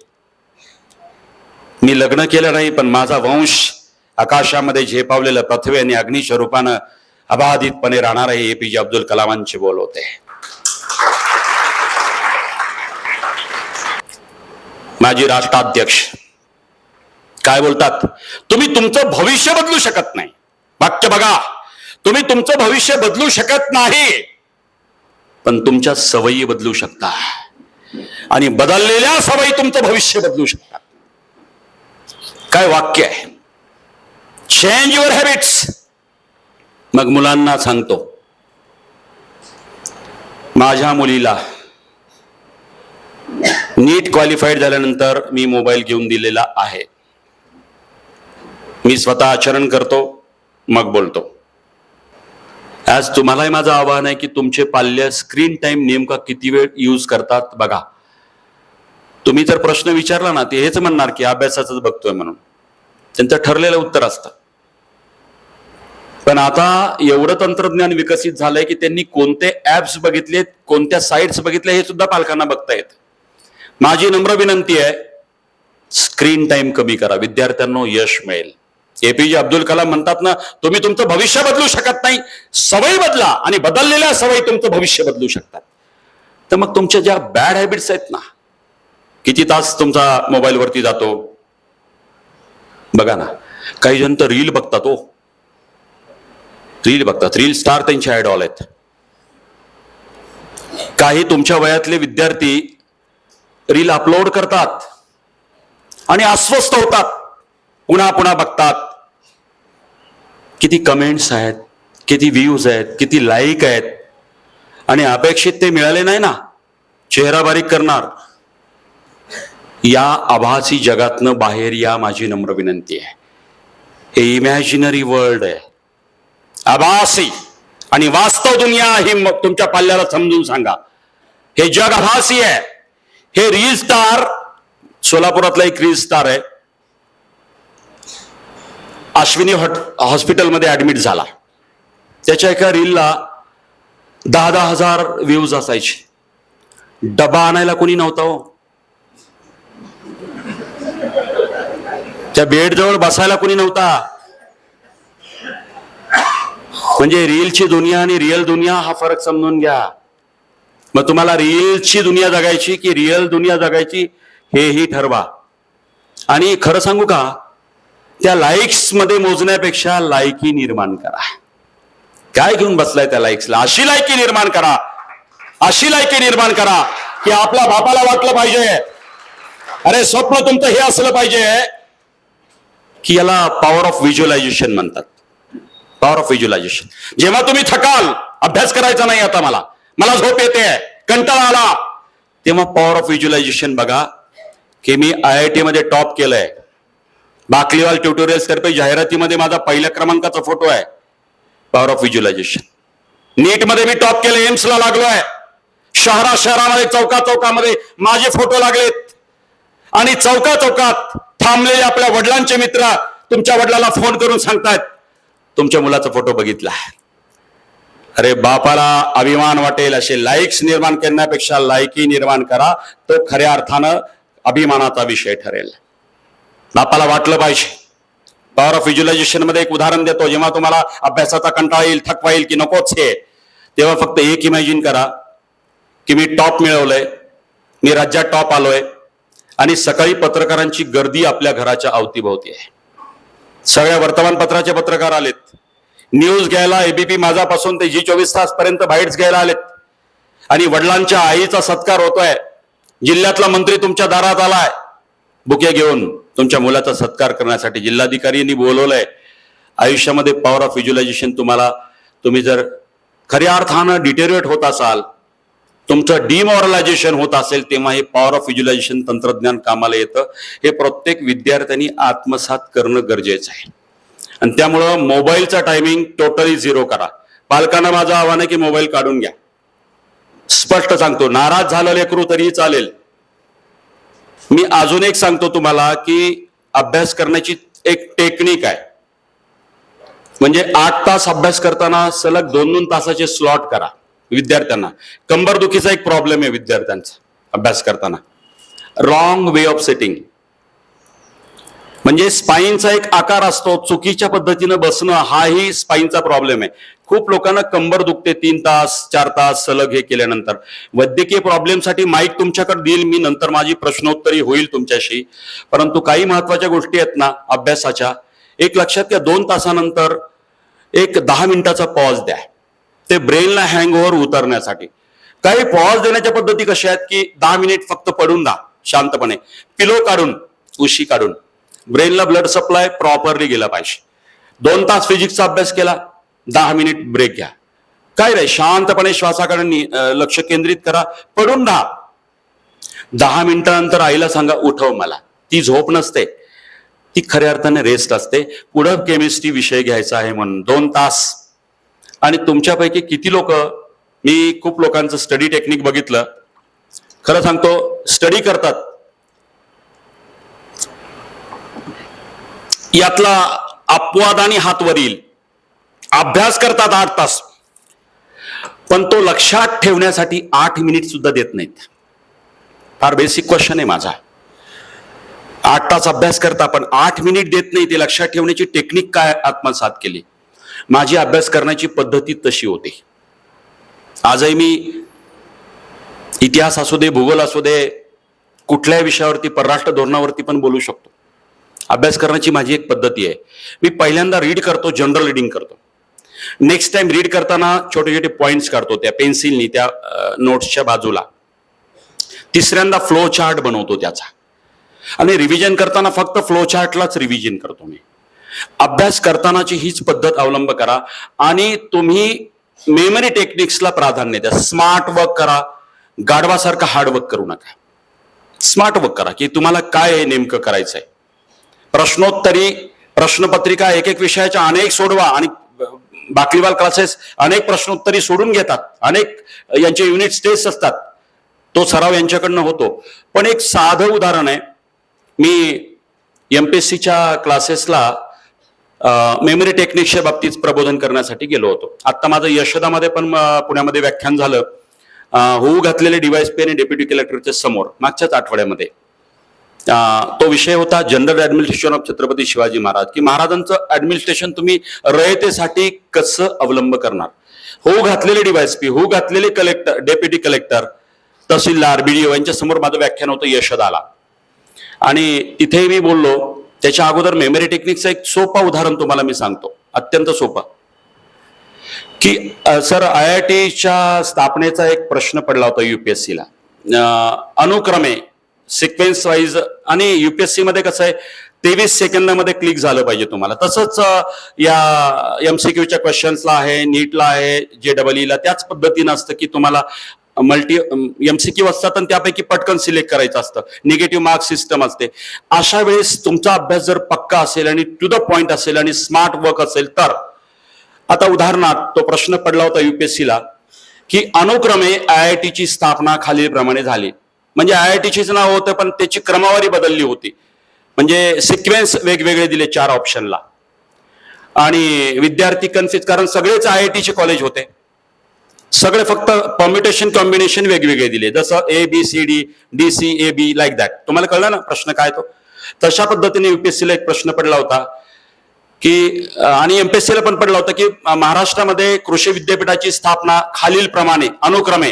मी लग्न केलं नाही, पण माझा वंश आकाशामध्ये झेपावलेलं पृथ्वी आणि अग्नीच्या रूपानं अबाधितपणे राहणार आहे. APJ अब्दुल कलामांचे बोल होते. माजी राष्ट्राध्यक्ष काय बोलतात, तुम्ही तुमचं भविष्य बदलू शकत नाही. वाक्य बघा, तुम्ही तुमचं भविष्य बदलू शकत नाही, पण तुमच्या सवयी बदलू शकता आणि बदललेल्या सवयी तुमचं भविष्य बदलू शकतात. काय वाक्य आहे, चेंज युअर हॅबिट्स. मग मुलांना सांगतो, माझ्या मुलीला नीट क्वालिफाईड झाल्यानंतर मी मोबाईल घेऊन दिलेला आहे. मी स्वतः आचरण करतो, मग बोलतो. आज तुम्हालाही माझं आवाहन आहे की तुमचे पाल्य स्क्रीन टाइम नेमका किती वेळ यूज करतात बघा. तुम्ही जर प्रश्न विचारला ना, ते हेच म्हणणार की अभ्यासाच बघतोय म्हणून, त्यांचं ठरलेलं उत्तर असतं. पण आता एवढं तंत्रज्ञान विकसित झालंय की त्यांनी कोणते ऍप्स बघितलेत, कोणत्या साईट्स बघितल्या, हे सुद्धा पालकांना बघता येत. माझी नम्र विनंती आहे, स्क्रीन टाइम कमी करा. विद्यार्थ्यांना यश मिळेल. APJ अब्दुल कलाम म्हणतात ना, तुम्ही तुमचं भविष्य बदलू शकत नाही, सवयी बदला आणि बदललेल्या सवयी तुमचं भविष्य बदलू शकतात. तर मग तुमच्या ज्या बॅड हॅबिट्स आहेत ना, किती तास तुमचा मोबाईल वरती जातो बघा ना. काही जण तर रील बघतात, रील बघतात, रील स्टार त्यांचे आयडॉल आहेत. काही तुमच्या वयातले विद्यार्थी रील अपलोड करतात आणि अस्वस्थ होतात, पुन्हा पुन्हा बघतात. किती कमेंट्स आहेत, किती व्ह्यूज आहेत, किती लाईक आहेत, आणि अपेक्षित ते मिळाले नाही ना, चेहरा बारीक करणार. या आभासी जगातनं बाहेर या, माझी नम्र विनंती आहे. हे इमॅजिनरी वर्ल्ड आहे, आभासी, आणि वास्तव दुनिया ही तुमच्या पाल्याला समजून सांगा. हे जग आभासी आहे. हे रील स्टार, सोलापुरातला एक रील स्टार आहे, अश्विनी हॉस्पिटलमध्ये ऍडमिट झाला. त्याच्या एका रीलला 10,000 हजार व्ह्यूज असायचे. डबा आणायला कोणी नव्हता हो, त्या बेड जवळ बसायला कोणी नव्हता. म्हणजे रीलची दुनिया आणि रिअल दुनिया हा फरक समजून घ्या. मग तुम्हाला रीलची दुनिया जगायची की रिअल दुनिया जगायची हेही ठरवा. आणि खरं सांगू का, त्या लाईक्स मध्ये मोजण्यापेक्षा लायकी निर्माण करा. काय घेऊन बसलाय त्या लाईक्सला? अशी लायकी निर्माण करा, अशी लायकी निर्माण करा की आपल्या बापाला वाटलं पाहिजे, अरे स्वप्न तुमचं हे असलं पाहिजे की याला पॉवर ऑफ व्हिज्युअलायझेशन म्हणतात. Power of visualisation. जेव्हा तुम्ही थकाल, अभ्यास करायचा नाही आता, मला झोप येते, कंटाळा आला, तेव्हा पॉवर ऑफ व्हिज्युअलायझेशन बघा की मी IIT मध्ये टॉप केलंय. बाकलीवाल ट्युटोरियल्स तर्फे जाहिरातीमध्ये माझा पहिल्या क्रमांकाचा फोटो आहे. Power of visualisation. नीट मध्ये मी टॉप केलं, एम्सला लागलोय. शहरामध्ये चौकामध्ये माझे फोटो लागलेत. आणि चौकात थांबलेले आपल्या वडिलांचे मित्र तुमच्या वडिलांना फोन करून सांगतायत, तुमच्या मुलाचा फोटो बघितला. अरे बापाला अभिमान वाटेल असे लाईक्स निर्माण करण्यापेक्षा लायकी निर्माण करा, तो खऱ्या अर्थानं अभिमानाचा विषय ठरेल. बापाला वाटलं पाहिजे. पॉवर ऑफ व्हिज्युअलायझेशन मध्ये एक उदाहरण देतो. जेव्हा तुम्हाला अभ्यासाचा कंटाळा येईल, थकवा येईल की नकोच हे, तेव्हा फक्त एक इमॅजिन करा की मी टॉप मिळवलंय, मी राज्यात टॉप आलोय, आणि सकाळी पत्रकारांची गर्दी आपल्या घराच्या अवतीभोवती आहे. सगळ्या वर्तमानपत्राचे पत्रकार आलेत, न्यूज घ्यायला. ABP माझापासून ते G24 तास पर्यंत बाईट्स घ्यायला आलेत. आणि वडिलांच्या आईचा सत्कार होतोय. जिल्ह्यातला मंत्री तुमच्या दारात आलाय बुके घेऊन तुमच्या मुलाचा सत्कार करण्यासाठी. जिल्हाधिकाऱ्यांनी बोलवलंय. आयुष्यामध्ये पॉवर ऑफ व्हिज्युअलायझेशन तुम्ही जर खऱ्या अर्थानं डिटेरिएट होत असाल, तुमचं डिमॉरलायझेशन होत असेल, तेव्हा हे पॉवर ऑफ व्हिज्युअलायझेशन तंत्रज्ञान कामाला येतं. हे प्रत्येक विद्यार्थ्यांनी आत्मसात करणं गरजेचं आहे. आणि त्यामुळं मोबाईलचा टायमिंग टोटली 0 करा. पालकांना माझं आव्हान आहे की मोबाईल काढून घ्या. स्पष्ट सांगतो, नाराज झालं लेकरू तरीही चालेल. मी अजून एक सांगतो तुम्हाला की अभ्यास करण्याची एक टेक्निक आहे. म्हणजे 8 तास अभ्यास करताना सलग 2-2 तासाचे स्लॉट करा. विद्यार्थ्यांना कंबरदुखीचा एक प्रॉब्लेम आहे विद्यार्थ्यांचा अभ्यास करताना. रॉंग वे ऑफ सेटिंग, म्हणजे स्पाईनचा एक आकार असतो, चुकीच्या पद्धतीनं बसणं हाही स्पाईनचा प्रॉब्लेम आहे. खूप लोकांना कंबर दुखते 3 तास 4 तास सलग हे केल्यानंतर. वैद्यकीय प्रॉब्लेमसाठी माईक तुमच्याकडे देईल मी, नंतर माझी प्रश्नोत्तरी होईल तुमच्याशी. परंतु काही महत्वाच्या गोष्टी आहेत ना अभ्यासाच्या, एक लक्षात घ्या, 2 तासानंतर एक 10 मिनिटाचा पॉज द्या. ते ब्रेनला हँगओव्हर उतरण्यासाठी. काही पॉज देण्याच्या पद्धती कशा आहेत की 10 मिनिट फक्त पडून द्या शांतपणे, पिलो काढून, उशी काढून. ब्रेनला ब्लड सप्लाय प्रॉपरली गेला पाहिजे. 2 तास फिजिक्सचा अभ्यास केला, 10 मिनिट ब्रेक घ्या. काय रे, शांतपणे श्वासाकडे लक्ष केंद्रित करा, पडून द्या. 10 मिनिटानंतर आईला सांगा उठव मला. ती झोप नसते, ती खऱ्या अर्थाने रेस्ट असते. पुढं केमिस्ट्री विषय घ्यायचा आहे म्हणून 2 तास. आणि तुमच्यापैकी किती लोक, मी खूप लोकांचं स्टडी टेक्निक बघितलं, खरं सांगतो स्टडी करतात, यातला अपवाद आणि हातवर येईल. अभ्यास करतात 8 तास, पण तो लक्षात ठेवण्यासाठी 8 मिनिट सुद्धा देत नाहीत. फार बेसिक क्वेश्चन आहे माझा. 8 तास अभ्यास करता पण 8 मिनिट देत नाही, ते लक्षात ठेवण्याची टेक्निक काय आत्मसात केली. माझी अभ्यास करण्याची पद्धती तशी होती. आजही मी इतिहास असू दे, भूगोल असू दे, कुठल्याही विषयावरती, परराष्ट्र धोरणावरती पण बोलू शकतो. अभ्यास करण्याची माझी एक पद्धती आहे. मी पहिल्यांदा रीड करतो, जनरल रीडिंग करतो. नेक्स्ट टाइम रीड करताना छोटे छोटे पॉइंट्स काढतो त्या पेन्सिलनी, त्या नोट्सच्या बाजूला. तिसऱ्यांदा फ्लो चार्ट बनवतो त्याचा, आणि रिव्हिजन करताना फक्त फ्लो चार्टलाच रिव्हिजन करतो मी. अभ्यास करतानाची हीच पद्धत अवलंब करा, आणि तुम्ही मेमरी टेक्निक्सला प्राधान्य द्या. स्मार्ट वर्क करा, गाढवासारखं हार्ड वर्क करू नका. स्मार्ट वर्क करा की तुम्हाला काय हे नेमकं करायचंय. प्रश्नोत्तरी, प्रश्नपत्रिका एक एक विषयाच्या अनेक सोडवा, आणि बाकलीवाल क्लासेस अनेक प्रश्नोत्तरी सोडून घेतात, अनेक यांचे युनिट टेस्ट असतात, तो सराव यांच्याकडनं होतो. पण एक साधं उदाहरण आहे, मी एमपीएससीच्या क्लासेसला मेमरी टेक्निक्सच्या बाबतीत प्रबोधन करण्यासाठी गेलो होतो. आता माझं यशोदामध्ये पण पुण्यामध्ये व्याख्यान झालं, होऊ घातलेले डिव्हाइस पे आणि डेप्युटी कलेक्टरच्या समोर, मागच्याच आठवड्यामध्ये. तो विषय होता general administration of Chhatrapati Shivaji Maharaj, की महाराजांचं ऍडमिनिस्ट्रेशन तुम्ही रयतेसाठी कसं अवलंब करणार. होऊ घातलेले डिव्हाइस पे, होऊ घातलेले कलेक्टर, डेप्युटी कलेक्टर, तहसीलदार, बीडीओ यांच्या समोर माझं व्याख्यान होतं यशोदाला. आणि तिथे मी बोललो. त्याच्या अगोदर मेमरी टेक्निकचं एक सोपं उदाहरण तुम्हाला मी सांगतो, अत्यंत सोपं, की सर IITच्या स्थापनेचा एक प्रश्न पडला होता युपीएससीला, अनुक्रमे सिक्वेन्स वाईज. आणि युपीएससी मध्ये कसं आहे, 23 सेकंदामध्ये क्लिक झालं पाहिजे तुम्हाला. तसंच या MCQच्या क्वेश्चन्सला आहे, नीटला आहे, JEEला त्याच पद्धतीनं असतं की तुम्हाला मल्टी MCQ असतात आणि त्यापैकी पटकन सिलेक्ट करायचं असतं. निगेटिव्ह मार्क्स सिस्टम असते. अशा वेळेस तुमचा अभ्यास जर पक्का असेल आणि टू द पॉइंट असेल आणि स्मार्ट वर्क असेल तर. आता उदाहरणार्थ तो प्रश्न पडला होता युपीएससीला, की अनुक्रमे IITची स्थापना खालीलप्रमाणे झाली. म्हणजे IITचीच नाव होतं पण त्याची क्रमवारी बदलली होती, म्हणजे सिक्वेन्स वेगवेगळे दिले 4 ऑप्शनला. आणि विद्यार्थी कन्फ्युज, कारण सगळेच IITचे कॉलेज होते, सगळे फक्त परम्युटेशन कॉम्बिनेशन वेगवेगळे दिले, जसं ABCD DCAB लाईक दॅट. तुम्हाला कळलं ना प्रश्न काय तो. तशा पद्धतीने युपीएससीला एक प्रश्न पडला होता की, आणि एमपीएससीला पण पडला होता की महाराष्ट्रामध्ये कृषी विद्यापीठाची स्थापना खालीलप्रमाणे अनुक्रमे,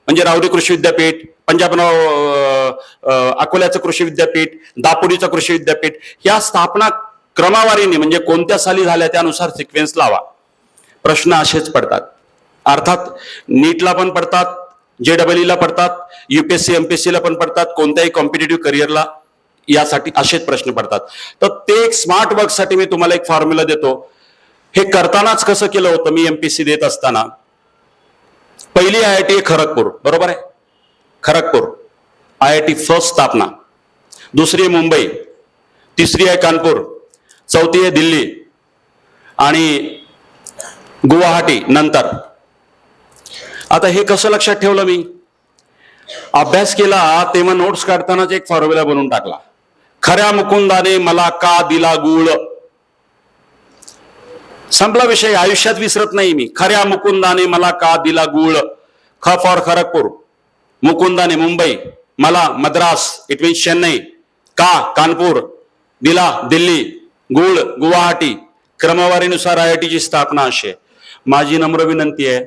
म्हणजे राहुरी कृषी विद्यापीठ, अकोल्याचं कृषी विद्यापीठ, दापोलीचं कृषी विद्यापीठ, या स्थापना क्रमवारीने म्हणजे कोणत्या साली झाल्या त्यानुसार सिक्वेन्स लावा. प्रश्न असेच पडतात. अर्थात नीटला पण पडतात, JEEला पडतात, UPSC MPSCला पण पडतात, कोणत्याही कॉम्पिटेटिव्ह करिअरला यासाठी असेच प्रश्न पडतात. तर ते एक स्मार्ट वर्कसाठी मी तुम्हाला एक फॉर्म्युला देतो. हे करतानाच कसं केलं होतं मी MPSC देत असताना. पहिली IIT आहे खरगपूर, बरोबर आहे, खरगपूर IIT फर्स्ट स्थापना. दुसरी आहे मुंबई, तिसरी आहे कानपूर, चौथी आहे दिल्ली, आणि गुवाहाटी नंतर. आता हे कसं लक्षात ठेवलं मी, अभ्यास केला तेव्हा नोट्स काढतानाच एक फॉर्म्युला बनवून टाकला. खऱ्या मुकुंदाने मला का दिला गुळ, संपला विषय, आयुष्यात विसरत नाही मी. खऱ्या मुकुंदाने मला का दिला गुळ, ख फॉर खरगपूर, मुकुंदाने मुंबई, मला मद्रास इट मीन्स चेन्नई, का कानपूर, दिला दिल्ली, गुळ गुवाहाटी. क्रमवारीनुसार IITची स्थापना अशी आहे. माझी नम्र विनंती आहे,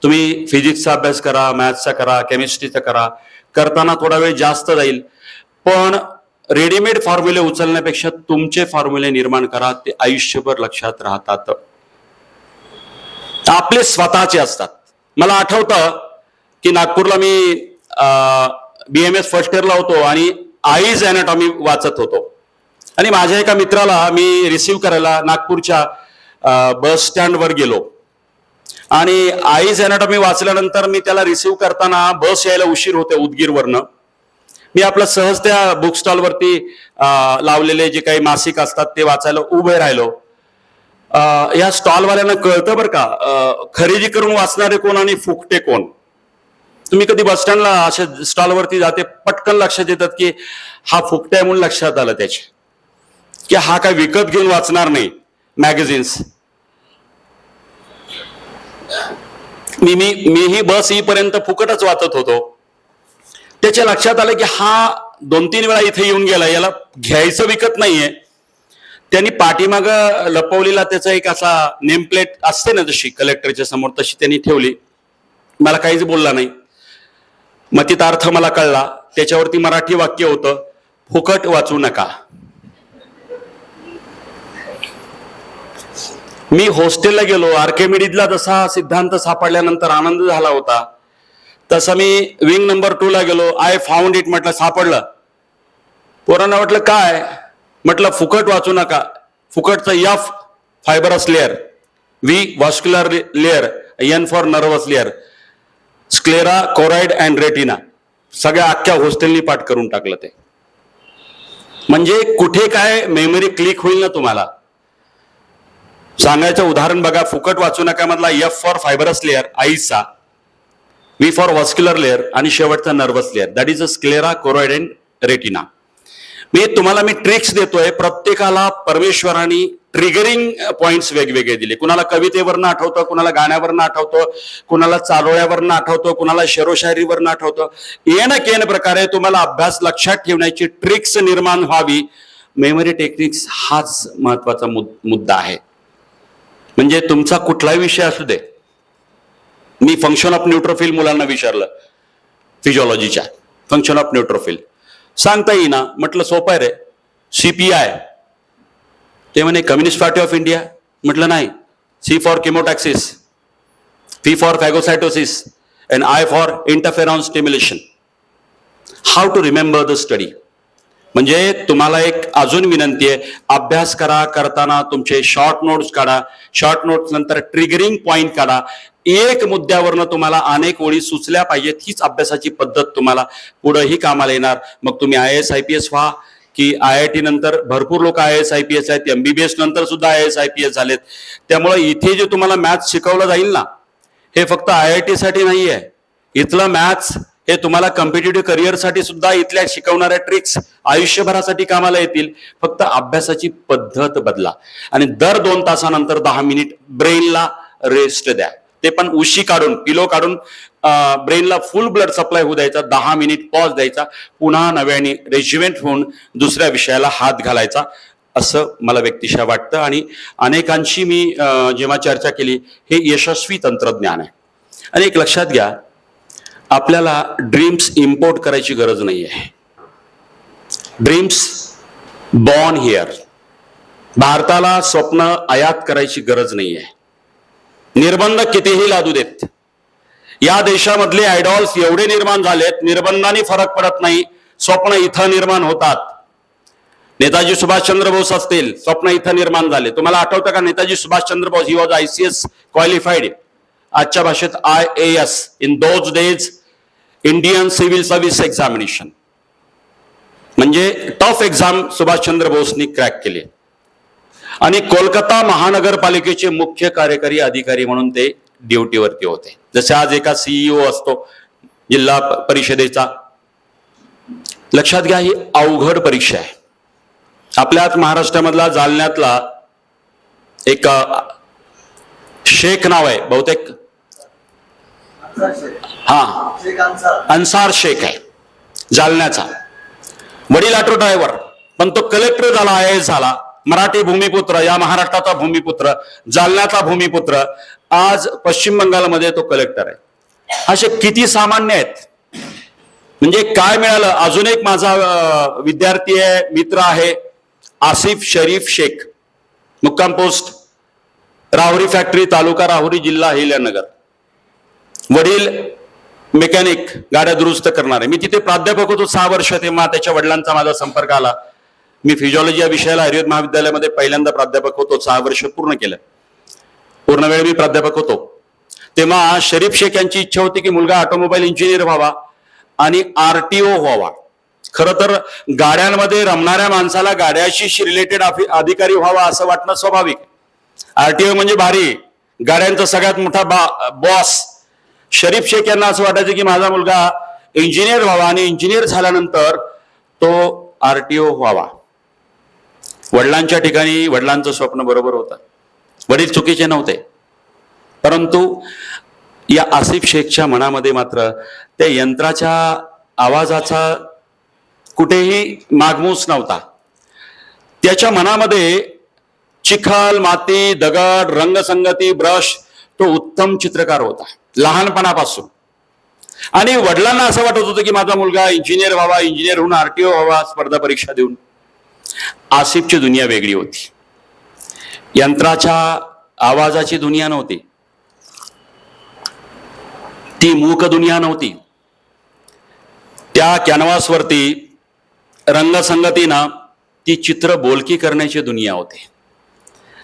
तुम्ही फिजिक्सचा अभ्यास करा, मॅथ्सचा करा, केमिस्ट्रीचा करा, करताना थोडा वेळ जास्त जाईल, पण रेडीमेड फॉर्म्युले उचलण्यापेक्षा तुमचे फॉर्म्युले निर्माण करा, ते आयुष्यभर लक्षात राहतात, आपले स्वतःचे असतात. मला आठवतं की नागपूरला मी BMS फर्स्ट इयरला होतो आणि आईज अॅनाटॉमी वाचत होतो, आणि माझ्या एका मित्राला मी रिसीव्ह करायला नागपूरच्या बस स्टँडवर गेलो, आणि आईज अॅनाटॉमी वाचल्यानंतर मी त्याला रिसीव्ह करताना बस यायला उशीर होते उदगीरवरनं. मी आपलं सहज त्या बुक स्टॉलवरती लावलेले जे काही मासिक असतात ते वाचायला उभे राहिलो. या स्टॉलवाल्यांना कळतं बरं का खरेदी करून वाचणारे कोण आणि फुकटे कोण. तुम्ही कधी बस स्टँडला अशा स्टॉलवरती जाते, पटकन लक्षात येतात की हा फुकटा आहे म्हणून लक्षात आलं त्याचे, की हा काय विकत घेऊन वाचणार नाही मॅगझिन्स. मीही बस येईपर्यंत फुकटच वाचत होतो. त्याच्या लक्षात आलं की हा 2-3 वेळा इथे येऊन गेला, याला घ्यायचं विकत नाहीये. त्यांनी पाठीमाग लपवलेला त्याचा एक असा नेम प्लेट असते ना जशी कलेक्टरच्या समोर, तशी त्यांनी ठेवली. मला काहीच बोलला नाही. मग तिचा अर्थ मला कळला. त्याच्यावरती मराठी वाक्य होतं, फुकट वाचू नका. मी हॉस्टेलला गेलो. आर्किमिडीजला जसा सिद्धांत सापडल्यानंतर आनंद झाला होता, तसं मी विंग नंबर 2 ला गेलो. आय फाउंड इट म्हटलं, सापडलं. पोरांना वाटलं काय? म्हटलं फुकट वाचू नका. फुकटचं F fibrous layer, V vascular layer, N for nervous layer, sclera, choroid and retina. सगळ्या अख्ख्या हॉस्टेलनी पाठ करून टाकलं ते. म्हणजे कुठे काय मेमरी क्लिक होईल ना तुम्हाला. सांगायचं उदाहरण बघा, फुकट वाचू नका मधला एफ फॉर फायबरस लेअर आईचा, व्ही फॉर व्हॉस्क्युलर लेअर आणि शेवटचा nervous layer, that is a sclera, choroid and retina. तुम्हाला मी ट्रिक्स देतोय. प्रत्येकाला परमेश्वराने ट्रिगरिंग पॉइंट्स वेगवेगळे दिले. कुणाला कवितेवरनं आठवतं, कुणाला गाण्यावरनं आठवतं, कुणाला चारोळ्यावरनं आठवतं, कुणाला शेरोशायरीवरनं आठवतं. येन प्रकारे तुम्हाला अभ्यास लक्षात ठेवण्याची ट्रिक्स निर्माण व्हावी. मेमरी टेक्निक्स हाच महत्वाचा मुद्दा आहे. म्हणजे तुमचा कुठलाही विषय असू दे. मी फंक्शन ऑफ न्यूट्रोफिल मुलांना विचारलं, फिजिओलॉजीच्या फंक्शन ऑफ न्यूट्रोफिल सांगता येईना. म्हटलं सोपं आहे रे. CPI, ते म्हणे कम्युनिस्ट पार्टी ऑफ इंडिया. म्हटलं नाही. C for chemotaxis, P for phagocytosis and I for interferon stimulation. How to remember the study. म्हणजे तुम्हाला एक अजून विनंती आहे, अभ्यास करताना तुमचे शॉर्ट नोट्स काढा. शॉर्ट नोट्स नंतर ट्रिगरिंग पॉइंट काढा. एक मुद्द्यावरनं तुम्हाला अनेक ओळी सुचल्या पाहिजेत. हीच अभ्यासाची पद्धत तुम्हाला पुढेही कामाला येणार. मग तुम्ही IAS IPS व्हा की IIT नंतर भरपूर लोक IAS IPS आहेत, MBBS नंतर सुद्धा IAS IPS झालेत. त्यामुळे इथे जे तुम्हाला मॅथ्स शिकवलं जाईल ना, हे फक्त IIT साठी नाही आहे. इथलं मॅथ्स हे तुम्हाला कॉम्पिटिटिव्ह करिअरसाठी सुद्धा इथल्या शिकवणाऱ्या ट्रिक्स आयुष्यभरासाठी कामाला येतील. फक्त अभ्यासाची पद्धत बदला आणि दर 2 तासानंतर 10 मिनिट ब्रेनला रेस्ट द्या. ते पण उशी काढून, पिलो काढून ब्रेनला फुल ब्लड सप्लाय होऊ द्यायचा. 10 मिनिट पॉज द्यायचा. पुन्हा नव्याने रेजिमेंट होऊन दुसऱ्या विषयाला हात घालायचा, असं मला व्यक्तिशः वाटतं. आणि अनेकांशी मी जेव्हा चर्चा केली, हे यशस्वी तंत्रज्ञान आहे. आणि एक लक्षात घ्या, आपल्याला ड्रीम्स इम्पोर्ट करायची गरज नाही आहे. Dreams born here. भारताला स्वप्न आयात करायची गरज नाही आहे. निर्बंध कितीही लादू देत. या देशामधले आयडॉल्स एवढे निर्माण झालेत, निर्बंधांनी फरक पडत नाही. स्वप्न इथं निर्माण होतात. नेताजी सुभाषचंद्र बोस असतील, स्वप्न इथं निर्माण झाले. तुम्हाला आठवतं का Netaji Subhashchandra Bose, he was ICS qualified. आजच्या भाषेत IAS, in those days Indian civil service examination. म्हणजे टफ एक्झाम सुभाषचंद्र बोसनी क्रॅक केली. आणि कोलकाता महानगरपालिकेचे मुख्य कार्यकारी अधिकारी म्हणून ते ड्युटीवरती होते. जसे आज एका CEO असतो जिल्हा परिषदेचा. लक्षात घ्या, ही अवघड परीक्षा आहे. आपल्यात महाराष्ट्रामधला जालन्यातला एक शेख नाव आहे बहुतेक, अन्सार शेख आहे जालन्याचा. वडील ऑटो ड्रायव्हर, पण तो कलेक्टर झाला, IAS झाला. मराठी भूमिपुत्र, या महाराष्ट्राचा भूमिपुत्र, जालन्याचा भूमिपुत्र. आज पश्चिम बंगालमध्ये तो कलेक्टर आहे. असे किती सामान्य आहेत. म्हणजे काय मिळालं. अजून एक माझा विद्यार्थी आहे, मित्र आहे, आसिफ शरीफ शेख, मुक्काम पोस्ट राहुरी फॅक्टरी, तालुका राहुरी, जिल्हा अहिल्यानगर. वडील मेकॅनिक, गाड्या दुरुस्त करणारे. मी तिथे प्राध्यापक होतो 6 वर्ष. तेव्हा त्याच्या वडिलांचा माझा संपर्क आला. मी फिजिओलॉजी या विषयाला आयुर्वेद महाविद्यालयामध्ये पहिल्यांदा प्राध्यापक होतो. 6 वर्ष पूर्ण केलं. पूर्ण वेळ मी प्राध्यापक होतो. तेव्हा शरीफ शेख यांची इच्छा होती की मुलगा ऑटोमोबाईल इंजिनियर व्हावा आणि RTO व्हावा. खरं तर गाड्यांमध्ये रमणाऱ्या माणसाला गाड्याशी रिलेटेड अधिकारी व्हावा असं वाटणं स्वाभाविक. RTO म्हणजे भारी, गाड्यांचा सगळ्यात मोठा बॉस. शरीफ शेख यांना असं वाटायचं की माझा मुलगा इंजिनियर व्हावा आणि इंजिनियर झाल्यानंतर तो RTO व्हावा. वडिलांच्या ठिकाणी वडिलांचं स्वप्न बरोबर होतं. वडील चुकीचे नव्हते, परंतु या आसिफ शेखच्या मनामध्ये मात्र त्या यंत्राच्या आवाजाचा कुठेही मागमूस नव्हता. त्याच्या मनामध्ये चिखल, माती, दगड, रंगसंगती, ब्रश, तो उत्तम चित्रकार होता लहानपणापासून. आणि वडिलांना असं वाटत होतं की माझा मुलगा इंजिनियर व्हावा, इंजिनियर होऊन आरटीओ व्हावा, स्पर्धा परीक्षा देऊन. आसिफची दुनिया वेगळी होती. यंत्राच्या आवाजाची दुनिया नव्हती, ती मूक दुनिया नव्हती. त्या कॅनव्हासवरती रंगसंगतीनं ती चित्र बोलकी करण्याची दुनिया होती.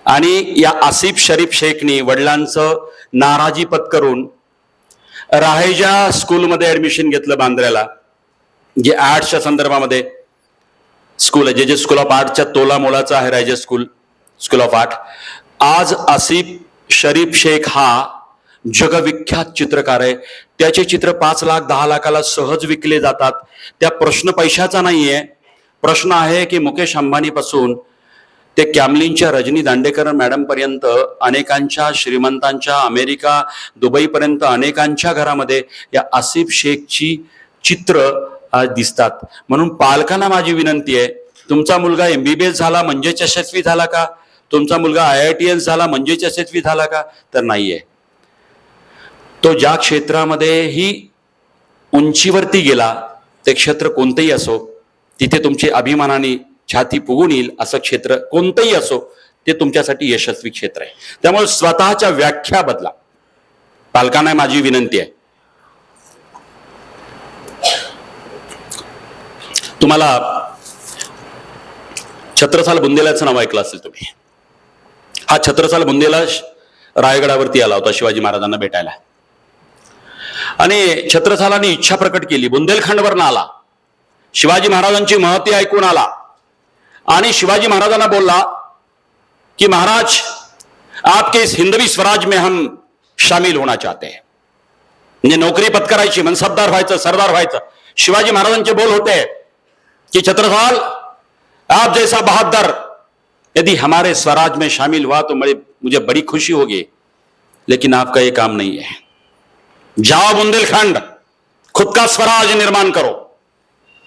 आणि या आसिफ शरीफ शेखनी वडिलांचं नाराजी पत्करून राहेजा स्कूलमध्ये ऍडमिशन घेतलं बांद्र्याला, जे आर्ट्सच्या संदर्भामध्ये स्कूल आहे, जे स्कूल ऑफ आर्टच्या तोला मोलाचं आहे राहेजा स्कूल ऑफ आर्ट. आज आसिफ शरीफ शेख हा जगविख्यात चित्रकार आहे. त्याचे चित्र 5 लाख 10 लाखाला सहज विकले जातात. त्या प्रश्न पैशाचा नाहीये. प्रश्न आहे की मुकेश अंबानीपासून ते कॅमलिनच्या रजनी दांडेकर मॅडम पर्यंत अनेकांच्या श्रीमंतांच्या, अमेरिका दुबई पर्यंत अनेकांच्या घरामध्ये या आसिफ शेखची चित्र आज दिसतात. म्हणून पालकांना माझी विनंती आहे, तुमचा मुलगा MBBS झाला म्हणजेच यशस्वी झाला का? तुमचा मुलगा IITS झाला म्हणजेच यशस्वी झाला का? तर नाहीये. तो ज्या क्षेत्रामध्येही उंचीवरती गेला, ते क्षेत्र कोणतंही असो, तिथे तुमची अभिमानाने छाती फुगून येईल असं क्षेत्र कोणतंही असो, ते तुमच्यासाठी यशस्वी क्षेत्र आहे. त्यामुळे स्वतःच्या व्याख्या बदला. पालकांना माझी विनंती आहे. तुम्हाला छत्रसाल बुंदेलाचं नाव ऐकलं असेल तुम्ही. हा छत्रसाल बुंदेला रायगडावरती आला होता शिवाजी महाराजांना भेटायला. आणि छत्रसालांनी इच्छा प्रकट केली, बुंदेलखंडवर आला, शिवाजी महाराजांची महती ऐकून आला आणि शिवाजी महाराजांना बोलला कि महाराज, आपके इस हिंदवी स्वराज में हम शामिल होना चाहते हैं. म्हणजे नोकरी पत्करायची, मनसबदार व्हायचं, सरदार व्हायचं. शिवाजी महाराजांचे बोल होते कि छत्रसाल, आप जैसा बहादुर यदि हमारे स्वराज में शामिल हुआ तो मुझे बड़ी खुशी होगी, लेकिन आपका ये काम नहीं है. जाओ बुंदेलखंड, खुद का स्वराज निर्माण करो.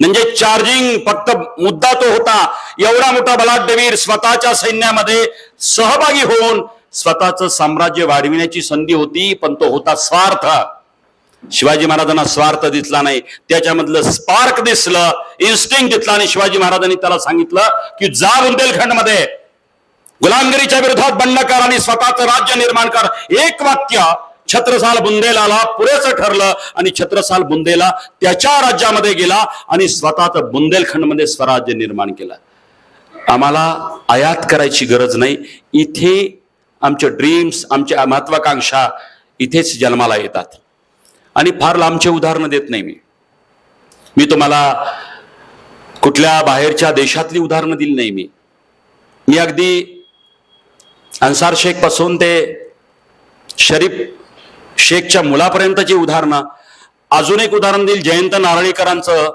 म्हणजे चार्जिंग फक्त मुद्दा तो होता, एवढा मोठा बलाढ्यवीर स्वतःच्या सैन्यामध्ये सहभागी होऊन स्वतःचं साम्राज्य वाढविण्याची संधी होती, पण तो होता स्वार्थ. शिवाजी महाराजांना स्वार्थ दिसला नाही, त्याच्यामधलं स्पार्क दिसलं, इन्स्टिंक्ट दिसला. आणि शिवाजी महाराजांनी त्याला सांगितलं की जा बुंदेलखंड मध्ये गुलामगिरीच्या विरोधात बंड कर आणि स्वतःचं राज्य निर्माण कर. एक वाक्य छत्रसाल बुंदेलाला पुरेसं ठरलं आणि छत्रसाल बुंदेला त्याच्या राज्यामध्ये गेला आणि स्वतःच बुंदेलखंडमध्ये स्वराज्य निर्माण केलं. आम्हाला आयात करायची गरज नाही. इथे आमचे ड्रीम्स, आमच्या महत्वाकांक्षा इथेच जन्माला येतात. आणि फार लांबचे उदाहरणं देत नाही मी तुम्हाला कुठल्या बाहेरच्या देशातली उदाहरणं दिली नाही. मी अगदी अन्सार शेख पासून ते शरीफ शेखच्या मुलापर्यंतची उदाहरणं. अजून एक उदाहरण देईल, जयंत नारळीकरांचं.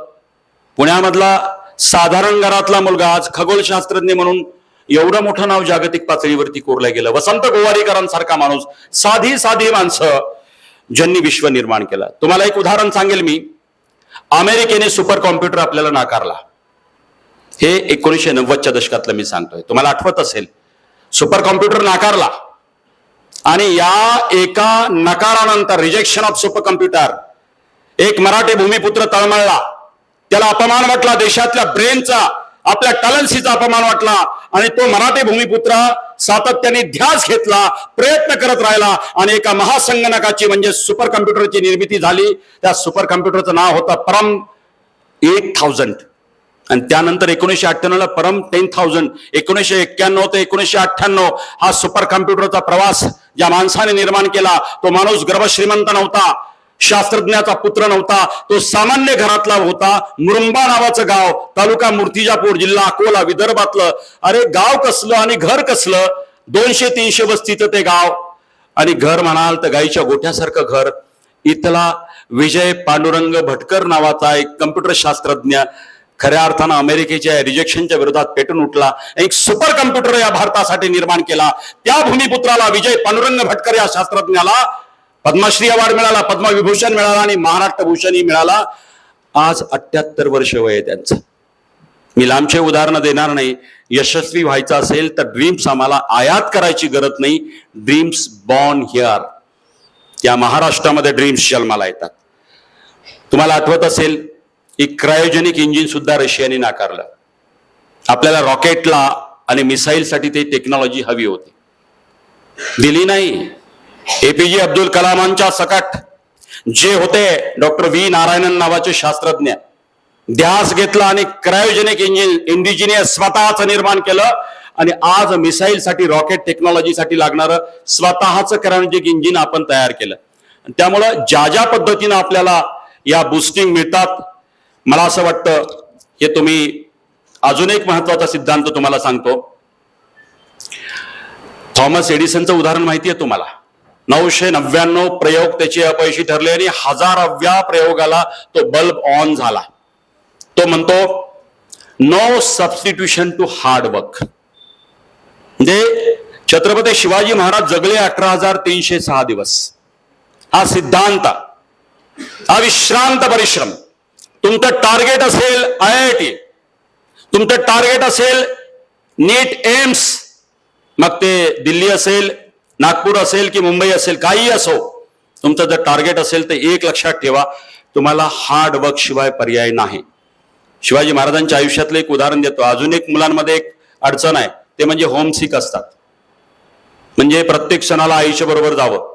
पुण्यामधला साधारण घरातला मुलगा आज खगोलशास्त्रज्ञ म्हणून एवढं मोठं नाव जागतिक पातळीवरती कोरलं गेलं. वसंत गोवारीकरांसारखा माणूस, साधी साधी माणसं ज्यांनी विश्व निर्माण केलं. तुम्हाला एक उदाहरण सांगेल मी. अमेरिकेने सुपर कॉम्प्युटर आपल्याला नाकारला. हे 1990च्या दशकातलं मी सांगतोय. तुम्हाला आठवत असेल, सुपर कॉम्प्युटर नाकारला. आणि या एका नकारानंतर, रिजेक्शन ऑफ सुपर कॉम्प्युटर, एक मराठी भूमिपुत्र तळमळला. त्याला अपमान वाटला, देशातल्या ब्रेनचा, आपल्या टॅलेंसीचा अपमान वाटला. आणि तो मराठी भूमिपुत्र सातत्याने ध्यास घेतला, प्रयत्न करत राहिला आणि एका महासंगणकाची म्हणजे सुपर कॉम्प्युटरची निर्मिती झाली. त्या सुपर कॉम्प्युटरचं नाव होतं परम 8000. आणि त्यानंतर 1998ला परम 10,000. 1991 ते 1998 हा सुपर कॉम्प्युटरचा प्रवास ज्या माणसाने निर्माण केला, तो माणूस गर्भश्रीमंत नव्हता, शास्त्रज्ञाचा पुत्र नव्हता, तो सामान्य घरातला होता. मुरुंबा नावाचं गाव, तालुका मूर्तिजापूर, जिल्हा अकोला, विदर्भातलं. अरे गाव कसलं आणि घर कसलं, 200-300 वस्तीचं ते गाव. आणि घर म्हणाल तर गाईच्या गोठ्यासारखं घर. इथला विजय पांडुरंग भटकर नावाचा एक कम्प्युटर शास्त्रज्ञ खऱ्या अर्थानं अमेरिकेच्या रिजेक्शनच्या विरोधात पेटून उठला. एक सुपर कम्प्युटर या भारतासाठी निर्माण केला. त्या भूमिपुत्राला, विजय पांडुरंग भटकर या शास्त्रज्ञाला पद्मश्री अवॉर्ड मिळाला, पद्मविभूषण मिळाला आणि महाराष्ट्र भूषणही मिळाला. आज 78 वर्ष वय आहे त्यांचं. मी लांबचे उदाहरणं देणार नाही. यशस्वी व्हायचं असेल तर ड्रीम्स आम्हाला आयात करायची गरज नाही. Dreams born here. या महाराष्ट्रामध्ये ड्रीम्स जन्माला येतात. तुम्हाला आठवत असेल की क्रायोजेनिक इंजिन सुद्धा रशियाने नाकारलं. आपल्याला रॉकेटला आणि मिसाईलसाठी ते टेक्नॉलॉजी हवी होती, दिली नाही. एपीजे अब्दुल कलामांच्या सकट जे होते डॉक्टर व्ही नारायणन नावाचे शास्त्रज्ञ, ध्यास घेतला आणि क्रायोजेनिक इंजिन इंडिजिनियस स्वतःच निर्माण केलं. आणि आज मिसाईलसाठी रॉकेट टेक्नॉलॉजीसाठी लागणारं स्वतःच क्रायोजेनिक इंजिन आपण तयार केलं. त्यामुळं ज्या ज्या पद्धतीनं आपल्याला या बुस्टिंग मिळतात, मला असं वाटतं हे तुम्ही अजून एक महत्वाचा सिद्धांत तुम्हाला सांगतो. थॉमस एडिसनचं उदाहरण माहिती आहे तुम्हाला. 999 प्रयोग त्याचे अपयशी ठरले आणि 1000व्या प्रयोगाला तो बल्ब ऑन झाला. तो म्हणतो no substitution to hard work. म्हणजे छत्रपती शिवाजी महाराज जगले 18,306 दिवस. हा सिद्धांत, अविश्रांत परिश्रम. तुमचं टार्गेट असेल IIT, तुमचं टार्गेट असेल नीट एम्स, मग ते दिल्ली असेल, नागपूर असेल की मुंबई असेल, काही असो, तुमचं जर टार्गेट असेल तर एक लक्षात ठेवा, तुम्हाला हार्ड वर्क शिवाय पर्याय नाही. शिवाजी महाराजांच्या आयुष्यातलं एक उदाहरण देतो. अजून एक मुलांमध्ये एक अडचण आहे, ते म्हणजे होमसिक असतात. म्हणजे प्रत्येक सणाला आईच्या बरोबर जावं.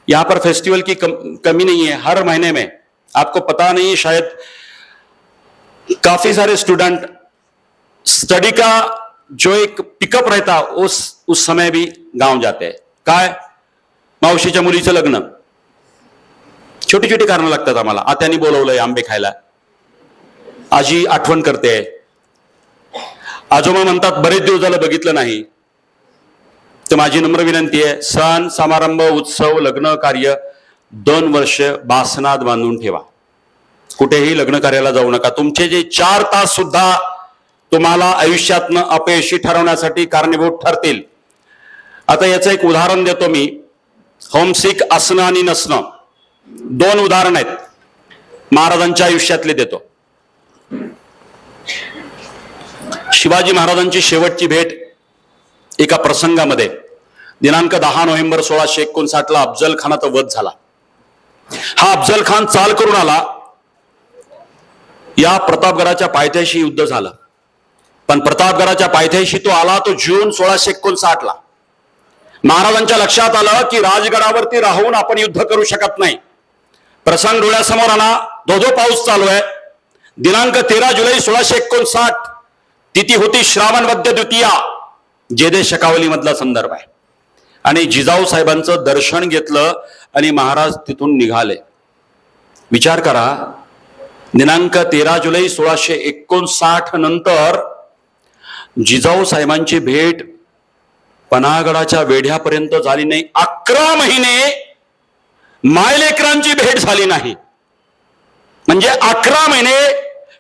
यहाँ पर फेस्टिवल की कमी नहीं है. हर महीने में आपको पता नहीं, शायद काफी सारे स्टूडेंट स्टडी का जो एक पिकअप रहता उस समय भी गांव जाते हैं. काय, मावशीच्या मुलीचं लग्न, छोटी छोटी कारणं लागतात आम्हाला. आत्यानी बोलवलंय आंबे खायला, आजी आठवण करते, आजोबा म्हणतात बरेच दिवस झालं बघितलं नाही. तर माझी नम्र विनंती आहे, सण समारंभ उत्सव लग्न कार्य 2 वर्ष बासनात बांधून ठेवा. कुठेही लग्न कार्याला जाऊ नका. तुमचे जे 4 तास सुद्धा तुम्हाला आयुष्यातनं अपयशी ठरवण्यासाठी कारणीभूत ठरतील. आता याचं एक उदाहरण देतो मी. होमसिक असणं आणि नसणं, 2 उदाहरण आहेत महाराजांच्या आयुष्यातले देतो. शिवाजी महाराजांची शेवटची भेट एका प्रसंगामध्ये दिनांक 10 नोव्हेंबर 1659 अफजल खानाचा वध झाला. हा अफजल खान चाल करून आला. या प्रतापगडाच्या पायथ्याशी युद्ध झालं, पण प्रतापगडाच्या पायथ्याशी तो आला तो जून 1659. महाराजांच्या लक्षात आलं की राजगडावरती राहून आपण युद्ध करू शकत नाही. प्रसंग डोळ्यासमोर आला. धोधो पाऊस चालू आहे. दिनांक 13 जुलै 1659, तिथी होती श्रावण वद्य द्वितीया, जेदे शकावली मधला संदर्भ आहे. आणि जिजाऊ साहेबांचं दर्शन घेतलं आणि महाराज तिथून निघाले. विचार करा, दिनांक 13 जुलै 1659 नंतर जिजाऊ साहेबांची भेट पन्हागडाच्या वेढ्यापर्यंत झाली नाही. 11 महिने मायलेकरांची भेट झाली नाही. म्हणजे 11 महिने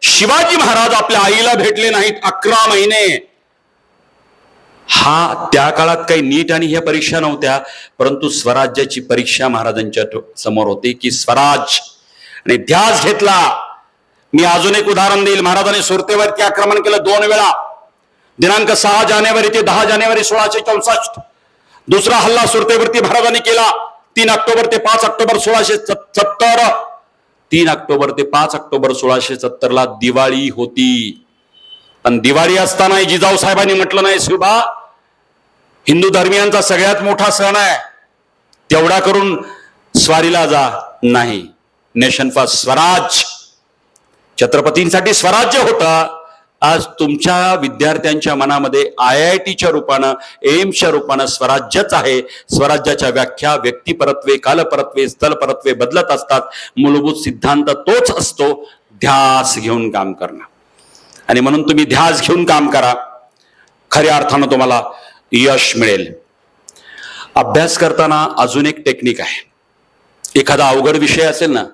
शिवाजी महाराज आपल्या आईला भेटले नाहीत. 11 महिने. हा त्या काळात काही नीट आणि ह्या परीक्षा नव्हत्या, परंतु स्वराज्याची परीक्षा महाराजांच्या समोर होती की स्वराज. आणि ध्यास घेतला. मी अजून एक उदाहरण देईल. महाराजांनी सुरतेवरती आक्रमण केलं 2 वेळा. दिनांक 6 जानेवारी ते 10 जानेवारी 1664. दुसरा हल्ला सुरतेवरती महाराजांनी केला 3 ऑक्टोबर ते 5 ऑक्टोबर 1670. 3 ऑक्टोबर ते 5 ऑक्टोबर 1670 दिवाळी होती. पण दिवाळी असताना जिजाऊ साहेबांनी म्हटलं नाही, शिवबा हिंदू धर्मियांचा सगळ्यात मोठा सण आहे, तेवढा करून स्वारीला जा. नाही, नेशन फॉर स्वराज. छत्रपतींसाठी स्वराज्य होतं. आज तुमच्या विद्यार्थ्यांच्या मनामध्ये IITच्या रूपानं एम्सच्या रूपानं स्वराज्यच आहे. स्वराज्याच्या व्याख्या व्यक्तिपरत्वे कालपरत्वे स्थलपरत्वे बदलत असतात. मूलभूत सिद्धांत तोच असतो, ध्यास घेऊन काम करणं. आणि म्हणून तुम्ही ध्यास घेऊन काम करा, खऱ्या अर्थानं तुम्हाला यश मिळेल. अभ्यास करताना अजून एक टेक्निक आहे. एखादा अवघड विषय असेल ना,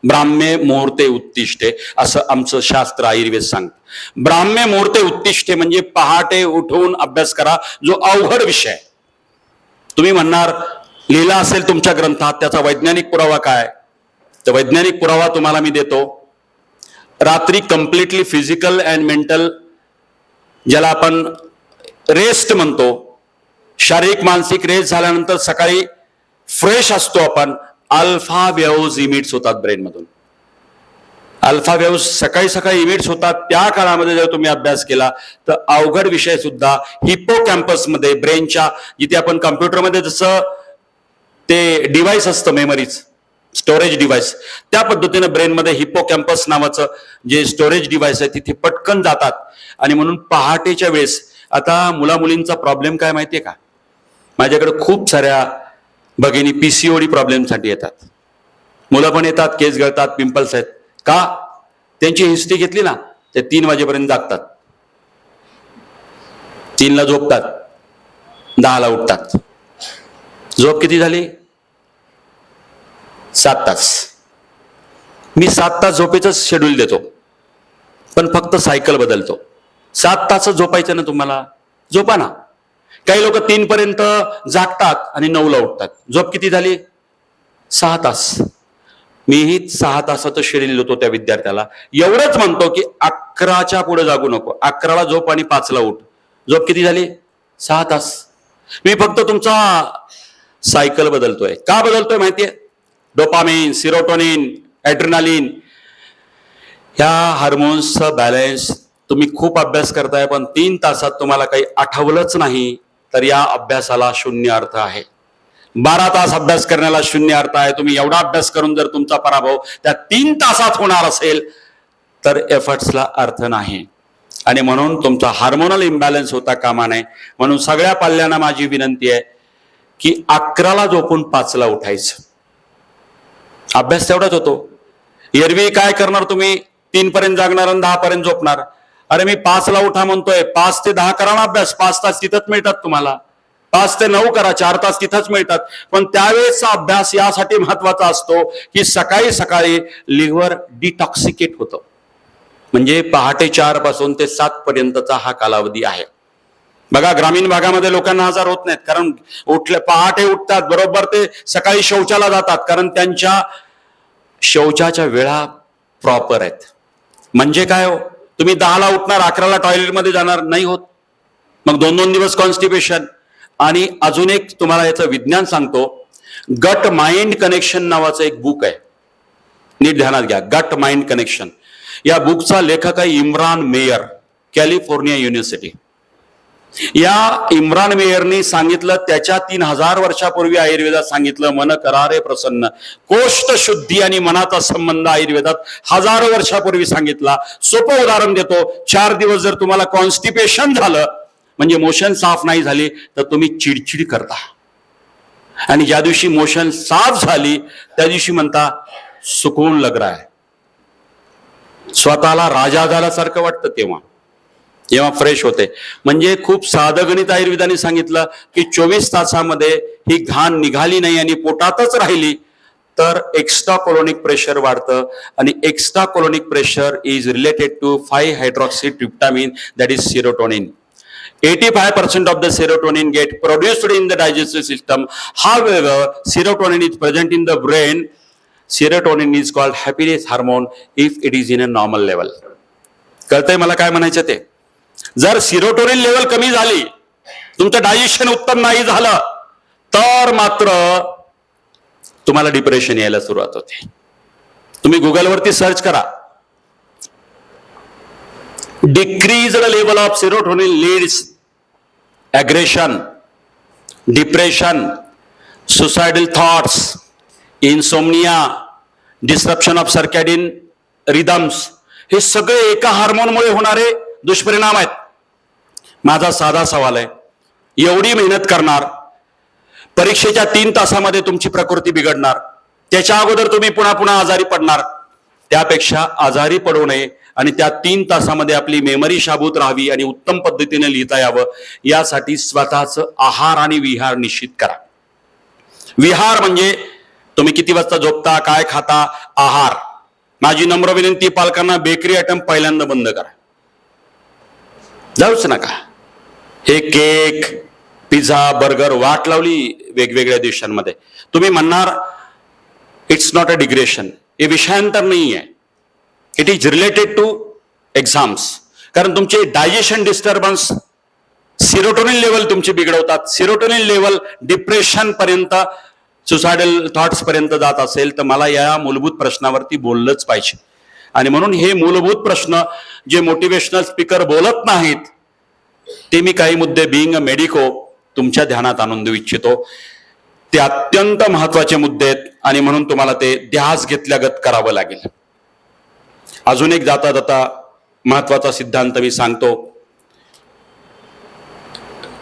ब्राह्मे मुहूर्ते उत्तिष्ठे असं आमचं शास्त्र आयुर्वेद सांगतं. ब्राह्मे मुहूर्ते उत्तिष्ठे म्हणजे पहाटे उठवून अभ्यास करा. जो अवघड विषय, तुम्ही म्हणणार लिहिला असेल तुमच्या ग्रंथात, त्याचा वैज्ञानिक पुरावा काय? तर वैज्ञानिक पुरावा तुम्हाला मी देतो. रात्री कम्प्लिटली फिजिकल अँड मेंटल, ज्याला आपण रेस्ट म्हणतो, शारीरिक मानसिक रेस्ट झाल्यानंतर सकाळी फ्रेश असतो आपण. अल्फा वेव्हज इमिट्स होतात ब्रेन मधून. अल्फा वेव्हज सकाळी सकाळी इमिट्स होतात. त्या काळामध्ये जर तुम्ही अभ्यास केला तर अवघड विषय सुद्धा हिप्पोकॅम्पस मध्ये, ब्रेनच्या जिथे आपण कम्प्युटरमध्ये जसं ते डिव्हाइस असतं मेमरीज स्टोरेज डिव्हाइस, त्या पद्धतीने ब्रेनमध्ये हिप्पोकॅम्पस नावाचं जे स्टोरेज डिव्हाइस आहे तिथे पटकन जातात. आणि म्हणून पहाटेच्या वेळेस, आता मुला मुलींचा प्रॉब्लेम काय माहितीये का, माझ्याकडे खूप साऱ्या भगिनी पीसीओडी प्रॉब्लेमसाठी येतात. मुलं पण येतात, केस गळतात, पिंपल्स आहेत. का? त्यांची हिस्ट्री घेतली ना, ते 3 वाजेपर्यंत जागतात, 3ला झोपतात, 10ला उठतात. झोप किती झाली? 7 तास. मी 7 तास झोपेचं शेड्यूल देतो, पण फक्त सायकल बदलतो. 7 तास झोपायचं ना तुम्हाला, झोपा ना. काही लोक 3 पर्यंत जागतात आणि 9ला उठतात. झोप किती झाली? 6 तास. मीही 6 तासाचं शेड्यूल देतो त्या विद्यार्थ्याला. एवढंच म्हणतो की 11च्या पुढे जागू नको, 11ला झोप आणि 5ला उठ. झोप किती झाली? 6 तास. मी फक्त तुमचा सायकल बदलतोय. का बदलतोय माहितीये? डोपामिन, सिरोटोनिन, ॲड्रेनालिन ह्या हार्मोन्सचा बॅलन्स. तुम्ही खूप अभ्यास करताय पण 3 तासात तुम्हाला काही आठवलंच नाही तर या अभ्यासाला शून्य अर्थ आहे. 12 तास अभ्यास करण्याला शून्य अर्थ आहे. तुम्ही एवढा अभ्यास करून जर तुमचा पराभव त्या 3 तासात होणार असेल तर एफर्ट्सला अर्थ नाही. आणि म्हणून तुमचा हार्मोनल इम्बॅलन्स होता कामा नये. म्हणून सगळ्या पाल्यांना माझी विनंती आहे की 11ला झोपून 5ला उठायचं. अभ्यास तेवढाच होतो. एरवी काय करणार तुम्ही? 3 पर्यंत जागणार आणि 10 पर्यंत झोपणार. अरे मी 5ला उठा म्हणतोय, 5 ते 10 करा ना अभ्यास. 5 तास तिथंच मिळतात तुम्हाला. 5 ते 9 करा, 4 तास तिथंच मिळतात. पण त्यावेळेसचा अभ्यास यासाठी महत्वाचा असतो की सकाळी सकाळी लिव्हर डिटॉक्सिकेट होतं. म्हणजे पहाटे 4 पासून ते 7 पर्यंतचा हा कालावधी आहे. बघा, ग्रामीण भागामध्ये लोकांना आजार होत नाहीत कारण पहाटे उठतात, बरोबर ते सकाळी शौचाला जातात, कारण त्यांच्या शौचाच्या वेळा प्रॉपर आहेत. म्हणजे काय हो, तुम्ही 10ला उठणार, 11ला टॉयलेटमध्ये जाणार, नाही होत. मग 2-2 दिवस कॉन्स्टिपेशन. आणि अजून एक तुम्हाला याचं विज्ञान सांगतो. गट माइंड कनेक्शन नावाचं एक बुक आहे, नीट ध्यानात घ्या. गट माइंड कनेक्शन. या बुकचा लेखक आहे इम्रान मेयर, कॅलिफोर्निया युनिव्हर्सिटी. या इम्रान मेयरनी सांगितलं, त्याच्या 3000 वर्षापूर्वी आयुर्वेदात सांगितलं, मन करारे प्रसन्न. कोष्ठ शुद्धी आणि मनाचा संबंध आयुर्वेदात हजारो वर्षापूर्वी सांगितला. सोपं उदाहरण देतो. 4 दिवस जर तुम्हाला कॉन्स्टिपेशन झालं, म्हणजे मोशन साफ नाही झाली, तर तुम्ही चिडचिड करता. आणि ज्या दिवशी मोशन साफ झाली त्या दिवशी म्हणता सुकून लग रहा है. स्वतःला राजा झाल्यासारखं वाटतं जेव्हा फ्रेश होते. म्हणजे खूप साधं गणित आयुर्वेदाने सांगितलं की 24 तासामध्ये ही घाण निघाली नाही आणि पोटातच राहिली तर एक्स्ट्रा कोलोनिक प्रेशर वाढतं. आणि extra colonic pressure is related to five hydroxytryptamine, that is serotonin. 85% of the serotonin get produced in the digestive system. However, serotonin is present in the brain. Serotonin is called happiness hormone if it is in a normal level. कळतंय मला काय म्हणायचं ते? जर serotonin level कमी झाली, तुमचं digestion उत्तम नाही झालं, तर मात्र तुम्हाला डिप्रेशन यायला सुरुवात होते. तुम्ही गुगलवरती सर्च करा, decreased level of serotonin leads aggression, depression, suicidal thoughts, insomnia, disruption of circadian rhythms. हे सगळे एका हार्मोनमुळे होणारे दुष्परिणाम आहेत. माझा साधा सवाल आहे, एवढी मेहनत करणार, परीक्षेच्या 3 तासामध्ये तुमची प्रकृती बिघडणार, त्याच्या अगोदर तुम्ही पुन्हा पुन्हा आजारी पडणार. त्यापेक्षा आजारी पडू नये आणि त्या 3 तासामध्ये आपली मेमरी शाबूत राहावी आणि उत्तम पद्धतीने लिहिता यावं, यासाठी स्वतःचं आहार आणि विहार निश्चित करा. विहार म्हणजे तुम्ही किती वाजता झोपता, काय खाता, आहार. माझी नम्र विनंती पालकांना, बेकरी आयटम पहिल्यांदा बंद करा, जाऊच नका. हे केक, पिझ्झा, बर्गर वाट लावली वेगवेगळ्या देशांमध्ये. तुम्ही म्हणणार इट्स नॉट अ डिग्रेशन, हे विषयांतर नाही आहे. It is related to exams. कारण तुमचे डायजेशन डिस्टर्बन्स, सिरोटोनिन लेवल तुमची बिघडवतात. सिरोटोनिन लेवल डिप्रेशन पर्यंत, सुसायडल थॉट्स पर्यंत जात असेल तर मला या मूलभूत प्रश्नावरती बोललंच पाहिजे. आणि म्हणून हे मूलभूत प्रश्न जे मोटिवेशनल स्पीकर बोलत नाहीत ते मी काही मुद्दे बिईंग अ मेडिको तुमच्या ध्यानात आणून देऊ इच्छितो. ते अत्यंत महत्वाचे मुद्दे आहेत आणि म्हणून तुम्हाला ते ध्यास घेतल्यागत करावं लागेल. अजून एक जाता जाता महत्वाचा सिद्धांत मी सांगतो.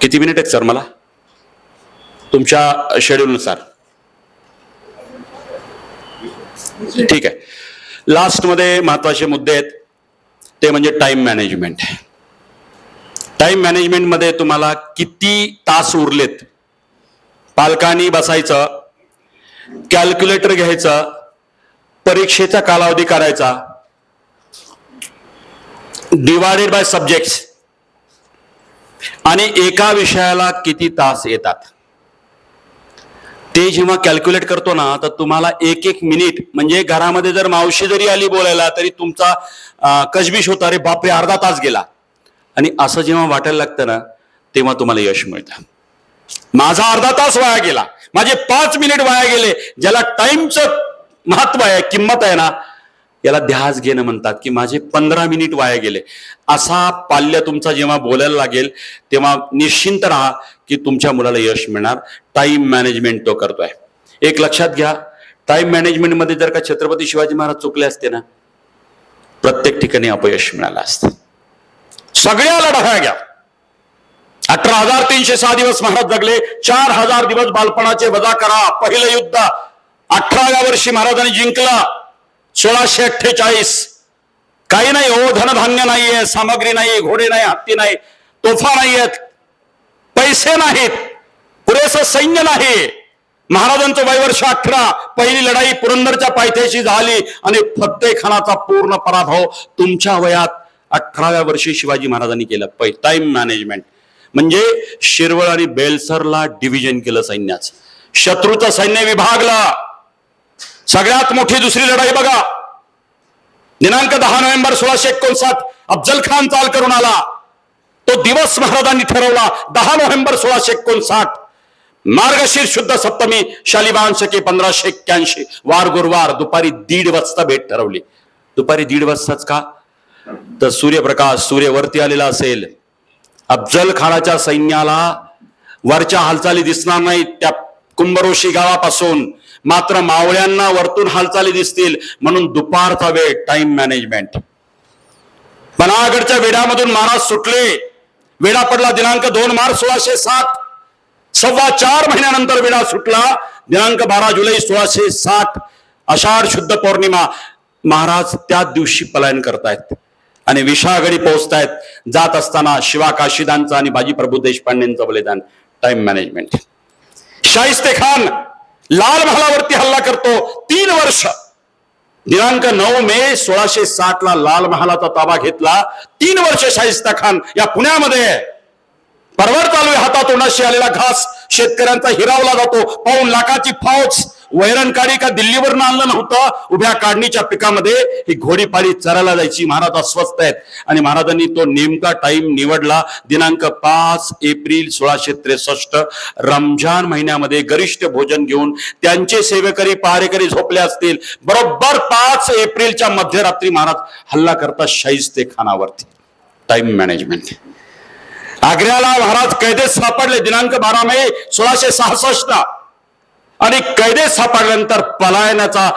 किती मिनिट आहेत सर मला तुमच्या शेड्यूलनुसार? ठीक आहे. लास्ट मध्ये महत्वाचे मुद्दे आहेत ते म्हणजे टाइम मॅनेजमेंट. टाइम मॅनेजमेंट मध्ये तुम्हाला किती तास उरलेत, पालकांनी बसायचं, कॅल्क्युलेटर घ्यायचं, परीक्षेचा कालावधी करायचा, डिवायडेड बाय सब्जेक्ट्स, आणि एका विषयाला किती तास येतात ते जेव्हा कॅल्क्युलेट करतो ना तर तुम्हाला एक एक मिनिट, म्हणजे घरामध्ये जर मावशी जरी आली बोलायला तरी तुमचा कशबिश होता, अरे बापरे अर्धा तास गेला. आणि असं जेव्हा वाटायला लागतं ना तेव्हा तुम्हाला यश मिळतं. माझा अर्धा तास वाया गेला, माझे 5 मिनिट वाया गेले. ज्याला टाइमचं महत्व आहे, किंमत आहे ना, याला ध्यास घेणं म्हणतात. की माझे 15 मिनिट वाया गेले. असा पाल्य तुमचा जेव्हा बोलायला लागेल तेव्हा निश्चिंत राहा की तुमच्या मुलाला यश मिळणार. टाइम मॅनेजमेंट तो करतोय. एक लक्षात घ्या, टाइम मॅनेजमेंट मध्ये जर का छत्रपती शिवाजी महाराज चुकले असते ना प्रत्येक ठिकाणी अपयश मिळालं असतं. सगळ्या लढाया घ्या. 18,306 दिवस महाराज जगले. 4,000 दिवस बालपणाचे वजा करा. पहिलं युद्ध 18व्या वर्षी महाराजांनी जिंकला 1648. काही नाही हो, धनधान्य नाहीये, सामग्री नाही, घोडे नाही, हत्ती नाही, तोफा नाहीयेत, पैसे नाहीत, पुरेसं सैन्य नाही. महाराजांचं वय वर्ष 18. पहिली लढाई पुरंदरच्या पायथ्याशी झाली आणि फत्ते खानाचा पूर्ण पराभव तुमच्या वयात 18व्या वर्षी शिवाजी महाराजांनी केलं. टाइम मॅनेजमेंट म्हणजे शिरवळ आणि बेलसरला डिव्हिजन केलं सैन्याचं. शत्रूचं सैन्य विभागलं. सगळ्यात मोठी दुसरी लढाई बघा, दिनांक 10 नोव्हेंबर 1659 अफजल खान चाल करून आला. तो दिवस महाराजांनी ठरवला 10 नोव्हेंबर 1659. मार्गशीर्ष शुद्ध सप्तमी शालिवान शके 1581 वार गुरुवार दुपारी 1:30 वाजता भेट ठरवली. दुपारी 1:30 वाजताच का तर सूर्यप्रकाश सूर्यवरती आलेला असेल. अफजल खानाच्या सैन्याला वरच्या हालचाली दिसणार नाहीत त्या कुंभरोशी गावापासून, मात्र मावळ्यांना वरतून हालचाली दिसतील म्हणून दुपारचा वेळ. Time management. पनागडच्या वेढ्यामधून महाराज सुटले. वेढा पडला दिनांक 2 मार्च 1607. 4.25 महिन्यानंतर वेढा सुटला. दिनांक 12 जुलै 1607 आषाढ शुद्ध पौर्णिमा. महाराज त्याच दिवशी पलायन करतायत आणि विशाळगडी पोहोचतायत. जात असताना शिवा काशीदांचं आणि बाजी प्रभू देशपांडेंचं बलिदान. Time management. शाहिस्ते खान लाल महालावरती हल्ला करतो. 3 वर्ष. दिनांक 9 मे 1660 लाल महालाचा ताबा घेतला. 3 वर्ष शाहिस्ता खान या पुण्यामध्ये. परवर चालू आहे, हातातोंडाशी आलेला घास शेतकऱ्यांचा हिरावला जातो. 5 लाखाची फौज वैरणकारी का दिल्लीवरून आणलं नव्हतं. उभ्या काढणीच्या पिकामध्ये ही घोडीपाडी चरायला जायची. महाराज अस्वस्थ आहेत आणि महाराजांनी तो नेमका टाइम निवडला. दिनांक 5 एप्रिल 1663 रमजान महिन्यामध्ये गरिष्ठ भोजन घेऊन त्यांचे सेवेकरी पहारेकरी झोपले असतील. बरोबर 5 एप्रिलच्या मध्यरात्री महाराज हल्ला करतात शाहिस्ते खानावरती. Time management. आग्र्याला महाराज कैदेत सापडले दिनांक 12 मे 1666 आणि कैदेत सापडल्यानंतर पलायनाचा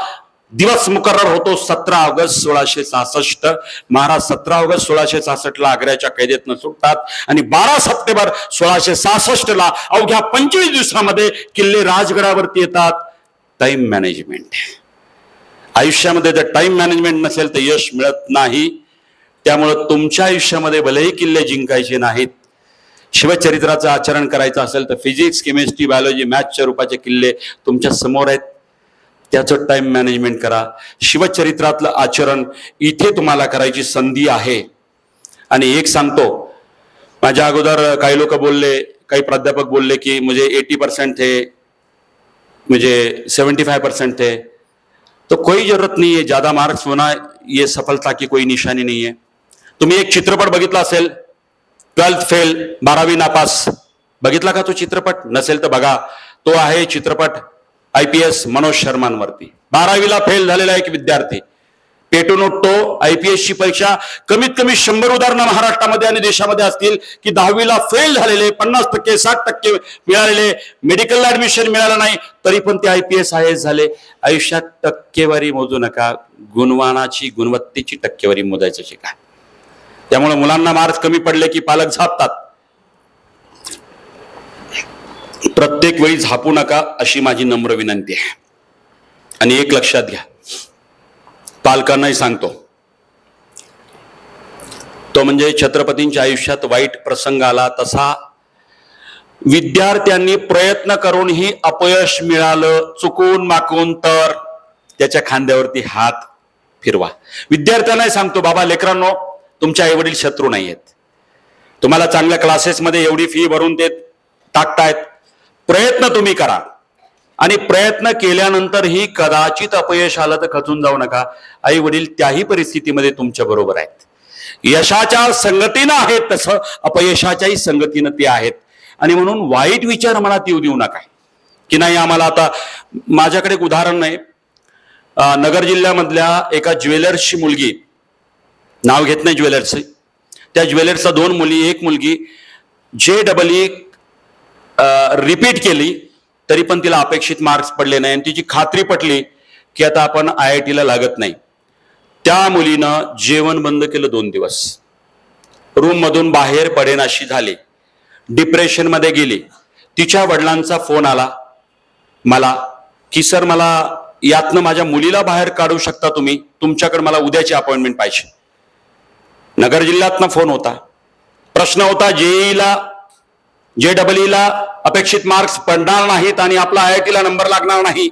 दिवस मुकर्रर होतो 17 ऑगस्ट 1666. महाराज 17 ऑगस्ट 1666 आग्र्याच्या कैदेतनं सुटतात आणि 12 सप्टेंबर 1666 अवघ्या 25 दिवसामध्ये किल्ले राजगडावरती येतात. Time management. आयुष्यामध्ये जर टाइम मॅनेजमेंट नसेल तर यश मिळत नाही. त्यामुळे तुमच्या आयुष्यामध्ये भलेही किल्ले जिंकायचे नाहीत, शिवचरित्राचं आचरण करायचं असेल तर फिजिक्स केमिस्ट्री बायोलॉजी मॅथ्सच्या रूपाचे किल्ले तुमच्या समोर आहेत. त्याचं टाइम मॅनेजमेंट करा. शिवचरित्रातलं आचरण इथे तुम्हाला करायची संधी आहे. आणि एक सांगतो, माझ्या अगोदर काही लोक बोलले, काही प्राध्यापक बोलले की मुझे 80% थे, मुझे 75% थे. तो कोई जरूरत नहीं है ज्यादा मार्क्स होना, ये सफलता की कोई निशानी नहीं है. तुम्ही एक चित्रपट बघितला असेल, 12th फेल, 12वी नापास. बघितला का तो चित्रपट? नसेल तर बघा. तो आहे चित्रपट IPS मनोज शर्मांवरती. 12वीला फेल झालेला एक विद्यार्थी पेटून उठतो. IPS ची परीक्षा कमीत कमी 100 उदाहरणं महाराष्ट्रामध्ये आणि देशामध्ये असतील की 10वीला फेल झालेले 50%, 60% मिळालेले, मेडिकलला ऍडमिशन मिळालं नाही तरी पण ते IPS IAS झाले. आयुष्यात टक्केवारी मोजू नका, गुणवानाची गुणवत्तेची टक्केवारी मोजायचं शिका. त्यामुळे मुलांना मार्क्स कमी पडले की पालक झापतात. प्रत्येक वेळी झापू नका अशी माझी नम्र विनंती आहे. आणि एक लक्षात घ्या, पालकांनाही सांगतो, तो म्हणजे छत्रपतींच्या आयुष्यात वाईट प्रसंग आला तसा विद्यार्थ्यांनी प्रयत्न करूनही अपयश मिळालं चुकून माकून तर त्याच्या खांद्यावरती हात फिरवा. विद्यार्थ्यांनाही सांगतो, बाबा लेकरांनो, तुमचे आई वडील शत्रू नाही आहेत. तुम्हाला चांगल्या क्लासेसमध्ये एवढी फी भरून ते टाकतायत. प्रयत्न तुम्ही करा आणि प्रयत्न केल्यानंतरही कदाचित अपयश आलं तर खचून जाऊ नका. आई वडील त्याही परिस्थितीमध्ये तुमच्या बरोबर आहेत. यशाच्या संगतीनं आहेत तसं अपयशाच्याही संगतीनं ते आहेत. आणि म्हणून वाईट विचार मनात येऊ देऊ नका की नाही आम्हाला आता. माझ्याकडे एक उदाहरण नाही, नगर जिल्ह्यामधल्या एका ज्वेलर्सची मुलगी, नाव घेत नाही ज्वेलर्सचे, त्या ज्वेलर्सच्या 2 मुली, एक मुलगी JEE रिपीट केली तरी पण तिला अपेक्षित मार्क्स पडले नाही आणि तिची खात्री पटली की आता आपण IIT ला लागत नाही. त्या मुलीनं जेवण बंद केलं 2 दिवस, रूम मधून बाहेर पडेनाशी झाली, डिप्रेशन मध्ये गेली. तिच्या वडिलांचा फोन आला मला की सर मला यातनं माझ्या मुलीला बाहेर काढू शकता तुम्ही, तुमच्याकडे मला उद्याची अपॉइंटमेंट पाहिजे. नगर जिल्ह्यातनं फोन होता. प्रश्न होता JEE ला अपेक्षित मार्क्स पडणार नाहीत आणि आपला IIT ला नंबर लागणार नाही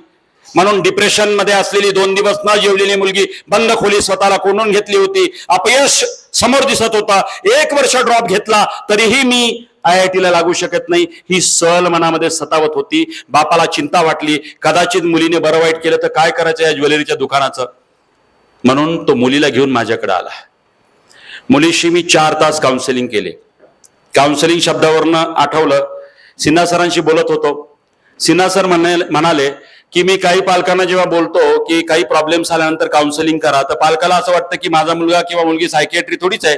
म्हणून डिप्रेशन मध्ये असलेली 2 दिवस न जेवलेली मुलगी बंद खोली स्वतःला कोंडून घेतली होती. अपयश समोर दिसत होता. 1 वर्ष ड्रॉप घेतला तरीही मी IIT ला लागू शकत नाही ही सल मनामध्ये सतावत होती. बापाला चिंता वाटली, कदाचित मुलीने बरं वाईट केलं तर काय करायचं या ज्वेलरीच्या दुकानाचं. म्हणून तो मुलीला घेऊन माझ्याकडे आला. मुलीशी मी 4 तास काउन्सिलिंग केले. काउन्सिलिंग शब्दावरनं आठवलं, सिन्हा सरांशी बोलत होतो. सिन्हा सर म्हणाले की मी काही पालकांना जेव्हा बोलतो की काही प्रॉब्लेम्स आल्यानंतर काउन्सिलिंग करा तर पालकाला असं वाटतं की माझा मुलगा किंवा मुलगी सायकियाट्री थोडीच आहे,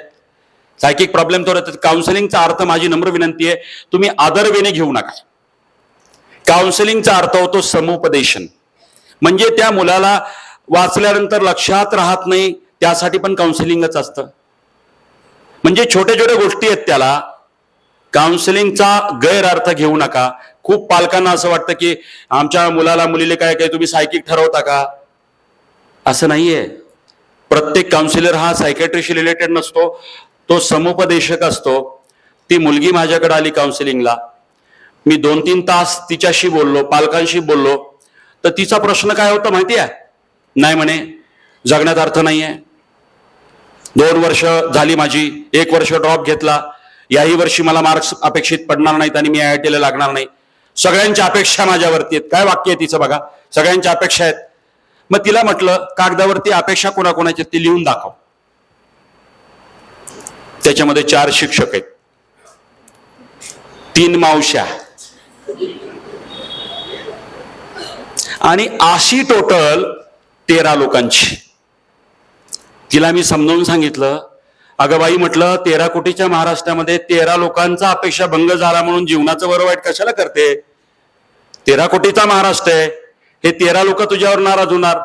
सायकिक प्रॉब्लेम थोडं. काउन्सिलिंगचा अर्थ, माझी नम्र विनंती आहे, तुम्ही आदरवेने घेऊ नका. काउन्सिलिंगचा अर्थ होतो समुपदेशन. म्हणजे त्या मुलाला वाचल्यानंतर लक्षात राहत नाही त्यासाठी पण काउन्सिलिंगच असतं. म्हणजे छोट्या छोट्या गोष्टी आहेत त्याला. काउन्सिलिंगचा गैरअर्थ घेऊ नका. खूप पालकांना असं वाटतं की आमच्या मुलाला मुलीला काय काय तुम्ही सायकिक ठरवता का. असं नाहीये. प्रत्येक काउन्सिलर हा सायकॅट्रीशी रिलेटेड नसतो, तो समुपदेशक असतो. ती मुलगी माझ्याकडे आली काउन्सिलिंगला. मी 2-3 तास तिच्याशी बोललो, पालकांशी बोललो. तर तिचा प्रश्न काय होता माहिती आहे? नाही म्हणे जगण्यात अर्थ नाहीये. 2 वर्ष झाली माझी, 1 वर्ष ड्रॉप घेतला, याही वर्षी मला मार्क्स अपेक्षित पडणार नाहीत आणि मी IIT ला लागणार नाही. सगळ्यांच्या अपेक्षा माझ्यावरती आहेत. काय वाक्य आहे तिचं बघा, सगळ्यांच्या अपेक्षा आहेत. मग तिला म्हटलं कागदावरती अपेक्षा कोणाकोणाच्या ते लिहून दाखव. त्याच्यामध्ये 4 शिक्षक आहेत, 3 मावश्या आणि अशी टोटल 13 लोकांची. तिला मी समजावून सांगितलं, अगं बाई म्हटलं 13 कोटीच्या महाराष्ट्रामध्ये 13 लोकांचा अपेक्षा भंग झाला म्हणून जीवनाचं बरं वाईट कशाला करते. 13 कोटीचा महाराष्ट्र आहे, हे 13 लोक तुझ्यावर नाराज होणार.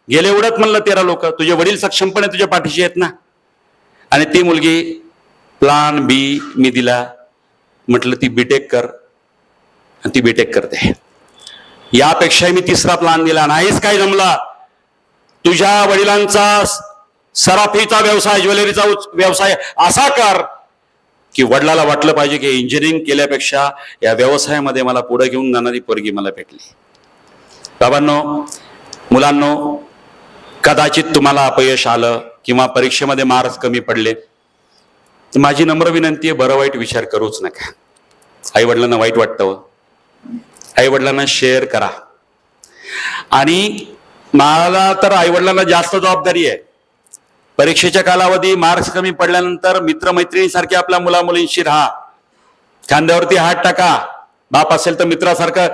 गेले उडत म्हणलं 13 लोक, तुझे वडील सक्षमपणे तुझ्या पाठीशी आहेत ना. आणि ती मुलगी प्लान बी मी दिला, म्हटलं ती बीटेक कर, ती बीटेक करते. यापेक्षाही मी 3रा प्लान दिला, नाहीच काय जमला, तुझ्या वडिलांचा सराफीचा व्यवसाय, ज्वेलरीचा व्यवसाय असा कर की वडिलाला वाटलं पाहिजे की इंजिनिअरिंग केल्यापेक्षा या व्यवसायामध्ये मला पुढे घेऊन जाणारी पोरगी मला भेटली. बाबांनो, मुलांनो, कदाचित तुम्हाला अपयश आलं किंवा परीक्षेमध्ये मार्क्स कमी पडले तर माझी नम्र विनंती आहे, बरं वाईट विचार करूच नका. आई वडिलांना वाईट वाटतं, आई वडिलांना शेअर करा. आणि मला तर आई वडिलांना जास्त जबाबदारी आहे. परीक्षेच्या कालावधी मार्क्स कमी पडल्यानंतर मित्रमैत्रिणीसारखे आपल्या मुलामुलींशी राहा, खांद्यावरती हात टाका. बाप असेल तर मित्रासारखं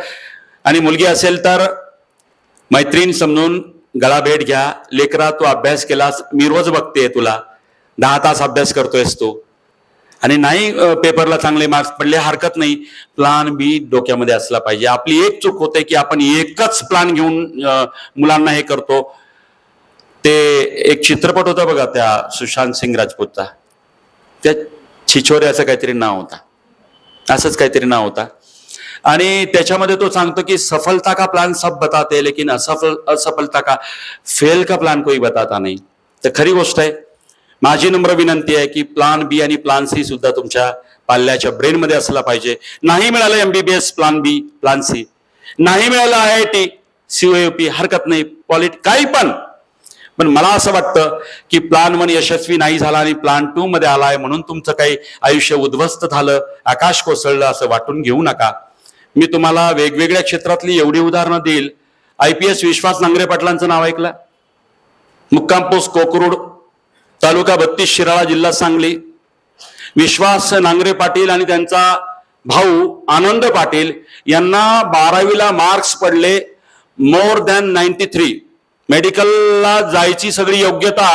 आणि मुलगी असेल तर मैत्रीण समजून गळा भेट घ्या. लेकरा, तू अभ्यास केलास, मी रोज बघते तुला 10 तास अभ्यास करतोयस तू, आणि नाही पेपरला चांगले मार्क्स पडले हरकत नाही, प्लान बी डोक्यामध्ये असला पाहिजे. आपली एक चूक होते की आपण एकच प्लान घेऊन मुलांना हे करतो. ते एक चित्रपट होता बघा त्या सुशांत सिंग राजपूतचा, त्या छिछोरे असं काहीतरी नाव होता, असंच काहीतरी नाव होता, आणि त्याच्यामध्ये तो सांगतो की सफलता का प्लान सब बताते लेकिन असफलता का फेल का प्लान कोई बताता नहीं. तर खरी गोष्ट आहे. माझी नम्र विनंती आहे की प्लान बी आणि प्लान सी सुद्धा तुमच्या पाल्याच्या ब्रेन मध्ये असला पाहिजे. नाही मिळालं MBBS, प्लान बी, प्लान सी. नाही मिळालं IIT, COUP, हरकत नाही, काही पण मला असं वाटतं की प्लान 1 यशस्वी नाही झाला आणि प्लान 2 मध्ये आलाय म्हणून तुमचं काही आयुष्य उद्ध्वस्त झालं, आकाश कोसळलं असं वाटून घेऊ नका. मी तुम्हाला वेगवेगळ्या क्षेत्रातली एवढी उदाहरणं देईल. IPS विश्वास नांगरे पाटलांचं नाव ऐकलं? मुक्काम पोस्ट कोकरूड, तालुका 32, शिराळा, जिल्हा सांगली. विश्वास नांगरे पाटील आणि त्यांचा भाऊ आनंद पाटील यांना 12वीला मार्क्स पडले मोर दॅन 93. मेडिकलला जायची सगळी योग्यता,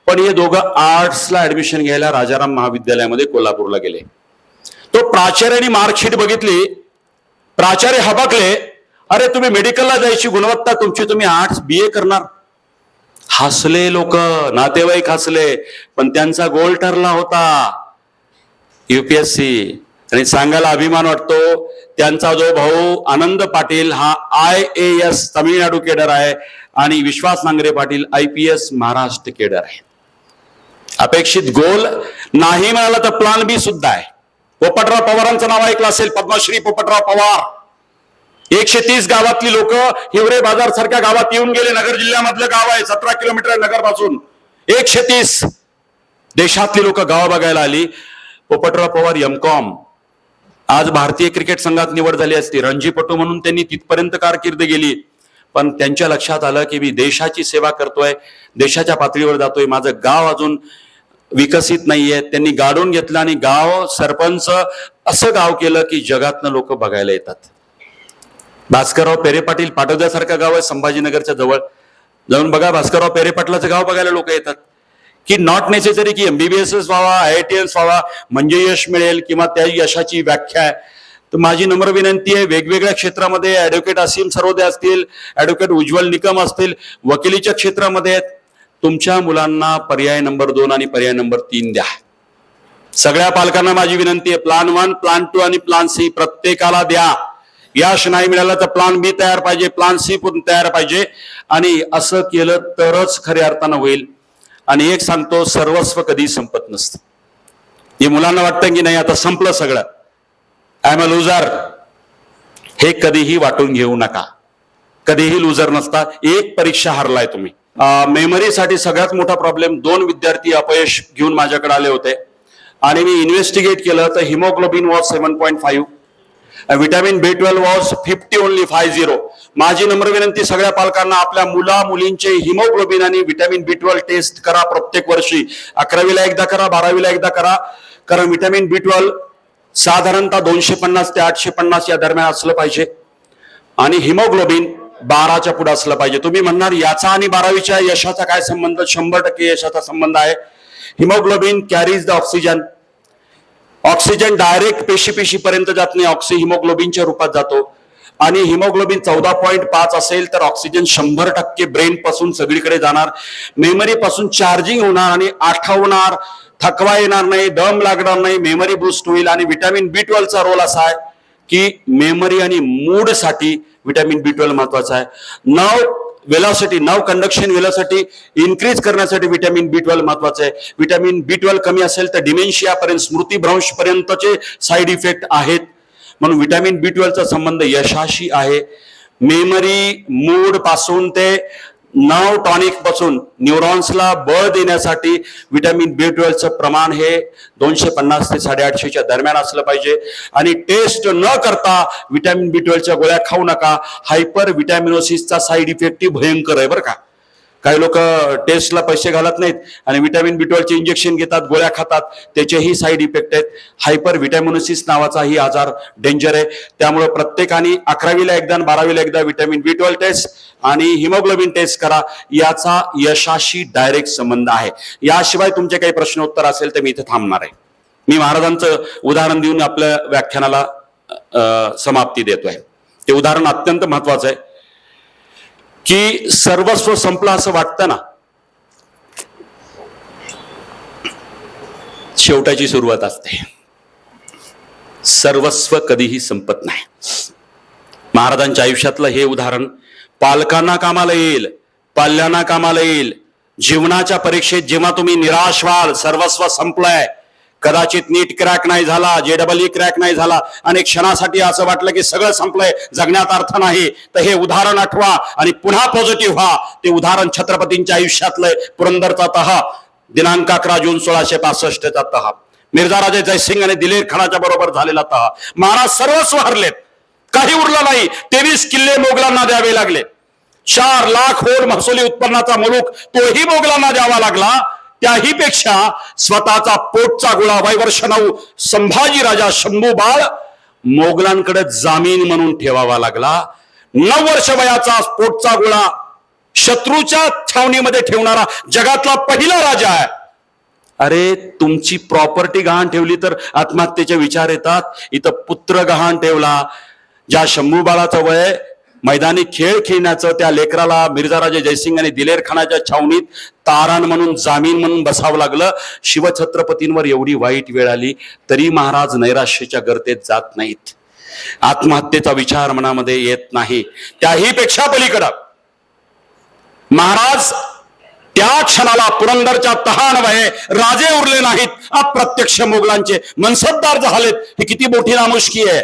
पण हे दोघं आर्ट्सला ऍडमिशन घ्यायला राजाराम महाविद्यालयामध्ये कोल्हापूरला गेले. तो प्राचार्याने मार्कशीट बघितली, प्राचार्य हबकले, अरे तुम्ही मेडिकलला जायची गुणवत्ता तुमची, तुम्ही आर्ट्स BA करणार. हसले लोक, नातेवाईक हसले, पण त्यांचा गोल ठरला होता UPSC. आणि सांगायला अभिमान वाटतो, त्यांचा जो भाऊ आनंद पाटील हा IAS तामिळनाडू केडर आहे आणि विश्वास नांगरे पाटील IPS महाराष्ट्र केडर आहे. अपेक्षित गोल नाही मिळाला तर प्लान बी सुद्धा आहे. पोपटराव पवारांचं नाव ऐकलं असेल, पद्मश्री पोपटराव पवार. 130 गावातली लोक हिवरे बाजार सारख्या गावात येऊन गेले. नगर जिल्ह्यामधलं गाव आहे, 17 किलोमीटर नगर पासून. 130 देशातली लोक गाव बघायला आली. पोपटराव पवार MCOM, आज भारतीय क्रिकेट संघात निवड झाली असती, रणजीपटू म्हणून त्यांनी तिथपर्यंत कारकीर्द गेली. पण त्यांच्या लक्षात आलं की मी देशाची सेवा करतोय, देशाच्या पातळीवर जातोय, माझं गाव अजून विकसित नाहीये. त्यांनी गाडून घेतलं आणि गाव सरपंच असं गाव केलं की जगातनं लोक बघायला येतात. भास्करराव पेरे पाटील, पाटोद्यासारखं गाव आहे संभाजीनगरच्या जवळ, जाऊन बघा, भास्करराव पेरे पाटलाचं गाव बघायला लोक येतात. की नॉट नेसेसरी की MBBS व्हावा, IITS व्हावा म्हणजे यश मिळेल किंवा त्या यशाची व्याख्या आहे. तर माझी नम्र विनंती आहे, वेगवेगळ्या क्षेत्रामध्ये ऍडव्होकेट असीम सरोदे असतील, ऍडव्होकेट उज्ज्वल निकम असतील, वकिलीच्या क्षेत्रामध्ये तुमच्या मुलांना पर्याय नंबर 2 आणि पर्याय नंबर 3 द्या. सगळ्या पालकांना माझी विनंती आहे, प्लान 1, प्लान 2 आणि प्लान C प्रत्येकाला द्या. यश नाही मिळालं तर प्लान B तयार पाहिजे, प्लान C पण तयार पाहिजे, आणि असं केलं तरच खऱ्या अर्थानं होईल. आणि एक सांगतो, सर्वस्व कधी संपत नसतं. हे मुलांना वाटतं की नाही आता संपलं सगळं, आय एम अ लुझर, हे कधीही वाटून घेऊ नका. कधीही लुझर नसता. एक परीक्षा हरलाय तुम्ही. मेमरीसाठी सगळ्यात मोठा प्रॉब्लेम, 2 विद्यार्थी अपयश घेऊन माझ्याकडे आले होते आणि मी इन्व्हेस्टिगेट केलं तर haemoglobin was 7.5, vitamin B12 was 50 only 50. माझी नम्र विनंती सगळ्या पालकांना, आपल्या मुला मुलींचे हिमोग्लोबिन आणि विटॅमिन B12 टेस्ट करा प्रत्येक वर्षी. 11वीला एकदा करा, 12वीला एकदा करा, कारण विटॅमिन B12 साधारणतः 250 ते 850 या दरम्यान असलं पाहिजे आणि हिमोग्लोबिन 12च्या पुढे असलं पाहिजे. तुम्ही म्हणणार याचा आणि 12वीच्या यशाचा काय संबंध? 100% यशाचा संबंध आहे. Haemoglobin carries the oxygen. Oxygen direct पेशीपर्यंत जात नाही, हिमोग्लोबिनच्या रूपात जातो. आणि हिमोग्लोबिन 14.5 असेल तर ऑक्सिजन 100% ब्रेन पासून सगळीकडे जाणार, मेमरी पासून चार्जिंग होणार आणि आठवणार, थकवा येणार नाही, दम लागणार नाही, मेमरी बूस्ट होईल. आणि विटॅमिन B12 चा रोल असा आहे की मेमरी आणि मूड साठी विटॅमिन B12 महत्वाचा आहे. नर्व कंडक्शन वेलोसिटी इन्क्रीज करण्यासाठी विटॅमिन B12 महत्वाचं आहे. विटॅमिन B12 कमी असेल तर डिमेन्शिया पर्यंत, स्मृतीभ्रंश पर्यंतचे साईड इफेक्ट आहेत. म्हणून विटॅमिन B12 चा संबंध यशाशी आहे. मेमरी, मूड पासून ते नर्व टॉनिक पासून न्यूरॉन्सला बळ देण्यासाठी विटॅमिन B12 चं प्रमाण हे 250 ते 850 दरम्यान असलं पाहिजे. आणि टेस्ट न करता विटॅमिन B12 च्या गोळ्या खाऊ नका. हायपर विटॅमिनोसिसचा साईड इफेक्ट भयंकर आहे बरं का. काही लोक टेस्टला पैसे घालत नाहीत आणि व्हिटॅमिन B12चे इंजेक्शन घेतात, गोळ्या खातात, त्याचेही साईड इफेक्ट आहेत. हायपर व्हिटॅमिनोसिस नावाचाही आजार डेंजर आहे. त्यामुळे प्रत्येकाने 11वीला एकदा आणि 12वीला एकदा व्हिटॅमिन B12 टेस्ट आणि हिमोग्लोबिन टेस्ट करा. याचा यशाशी डायरेक्ट संबंध आहे. याशिवाय तुमचे काही प्रश्न उत्तर असेल तर मी इथे थांबणार आहे. मी महाराजांचं उदाहरण देऊन आपल्या व्याख्यानाला समाप्ती देतोय. ते उदाहरण अत्यंत महत्वाचं आहे की सर्वस्व संपलं असं वाटतं ना, शेवटाची सुरुवात असते. सर्वस्व कधीही संपत नाही. महाराजांच्या आयुष्यातलं हे उदाहरण पालकांना कामाला येईल, पाल्यांना कामाला येईल. जीवनाच्या परीक्षेत जेव्हा तुम्ही निराश व्हाल, सर्वस्व संपलंय, कदाचित नीट क्रॅक नाही झाला, JEE क्रॅक नाही झाला, आणि क्षणासाठी असं वाटलं की सगळं संपलंय, जगण्यात अर्थ नाही, तर हे उदाहरण आठवा आणि पुन्हा पॉझिटिव्ह व्हा. ते उदाहरण छत्रपतींच्या आयुष्यातलंय. पुरंदरचा तह, दिनांक 11 जून 1665चा तह, मिर्झाराजे जयसिंग आणि दिलेर खानाच्या बरोबर झालेला तह. महाराज सर्वस्व हरलेत, काही उरलं नाही. 23 किल्ले मोगलांना द्यावे लागले. 4 लाख होड महसुली उत्पन्नाचा मुलूक तोही मोगलांना द्यावा लागला. त्याही पेक्षा स्वतःचा पोटचा गोळा वयवर्ष 9 संभाजी राजा शंभू बाळ मोगलांकडे जामीन म्हणून ठेवावा लागला. 9 वर्ष वयाचा पोटचा गोळा शत्रूच्या छावणीमध्ये ठेवणारा जगातला पहिला राजा आहे. अरे तुमची प्रॉपर्टी गहाण ठेवली तर आत्महत्येचे विचार येतात. इथं पुत्र गहाण ठेवला. ज्या शंभू बाळाचं वय मैदानी खेळ खेळण्याचं, त्या लेकराला मिर्झाराजे जयसिंग आणि दिलेर खानाच्या छावणीत तारण म्हणून जामीन म्हणून बसावं लागलं. शिवछत्रपतींवर एवढी वाईट वेळ आली तरी महाराज नैराश्याच्या गर्तेत जात नाहीत. आत्महत्येचा विचार मनामध्ये येत नाही. त्याही पेक्षा पलीकडं महाराज त्या क्षणाला पुरंदरच्या तहानवये राजे उरले नाहीत, अप्रत्यक्ष मोगलांचे मनसबदार झालेत. ही किती मोठी नामुष्की आहे.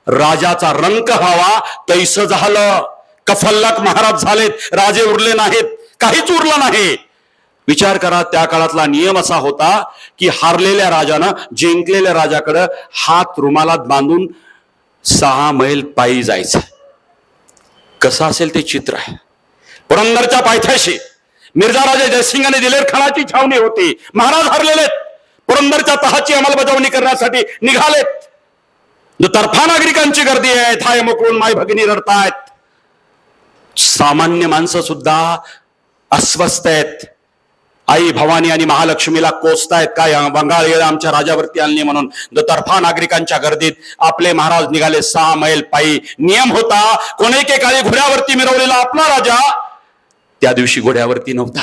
राजाचा रंक हवा तैस झालं. कफल्लक महाराज झालेत, राजे उरले नाहीत, काहीच उरलं नाही. विचार करा, त्या काळातला नियम असा होता की हारलेल्या राजानं जिंकलेल्या राजाकडे हात रुमालात बांधून 6 मैल पायी जायचं. कसं असेल ते चित्र आहे. पुरंदरच्या पायथ्याशी मिर्झाराजे जयसिंग आणि दिलेर खानाची छावणी होती. महाराज हरलेलेत, पुरंदरच्या तहाची अंमलबजावणी करण्यासाठी निघालेत. दुतर्फा नागरिकांची गर्दी आहे. थाय मोकळून माय भगिनी रडतायत. सामान्य माणसं सुद्धा अस्वस्थ आहेत. आई भवानी आणि महालक्ष्मीला कोसतायत, काय बंगाल येळ आमच्या राजावरती आणली म्हणून. दुतर्फा नागरिकांच्या गर्दीत आपले महाराज निघाले 6 मैल पायी. नियम होता, कोणेके काळी घोड्यावरती मिरवलेला आपला राजा त्या दिवशी घोड्यावरती नव्हता.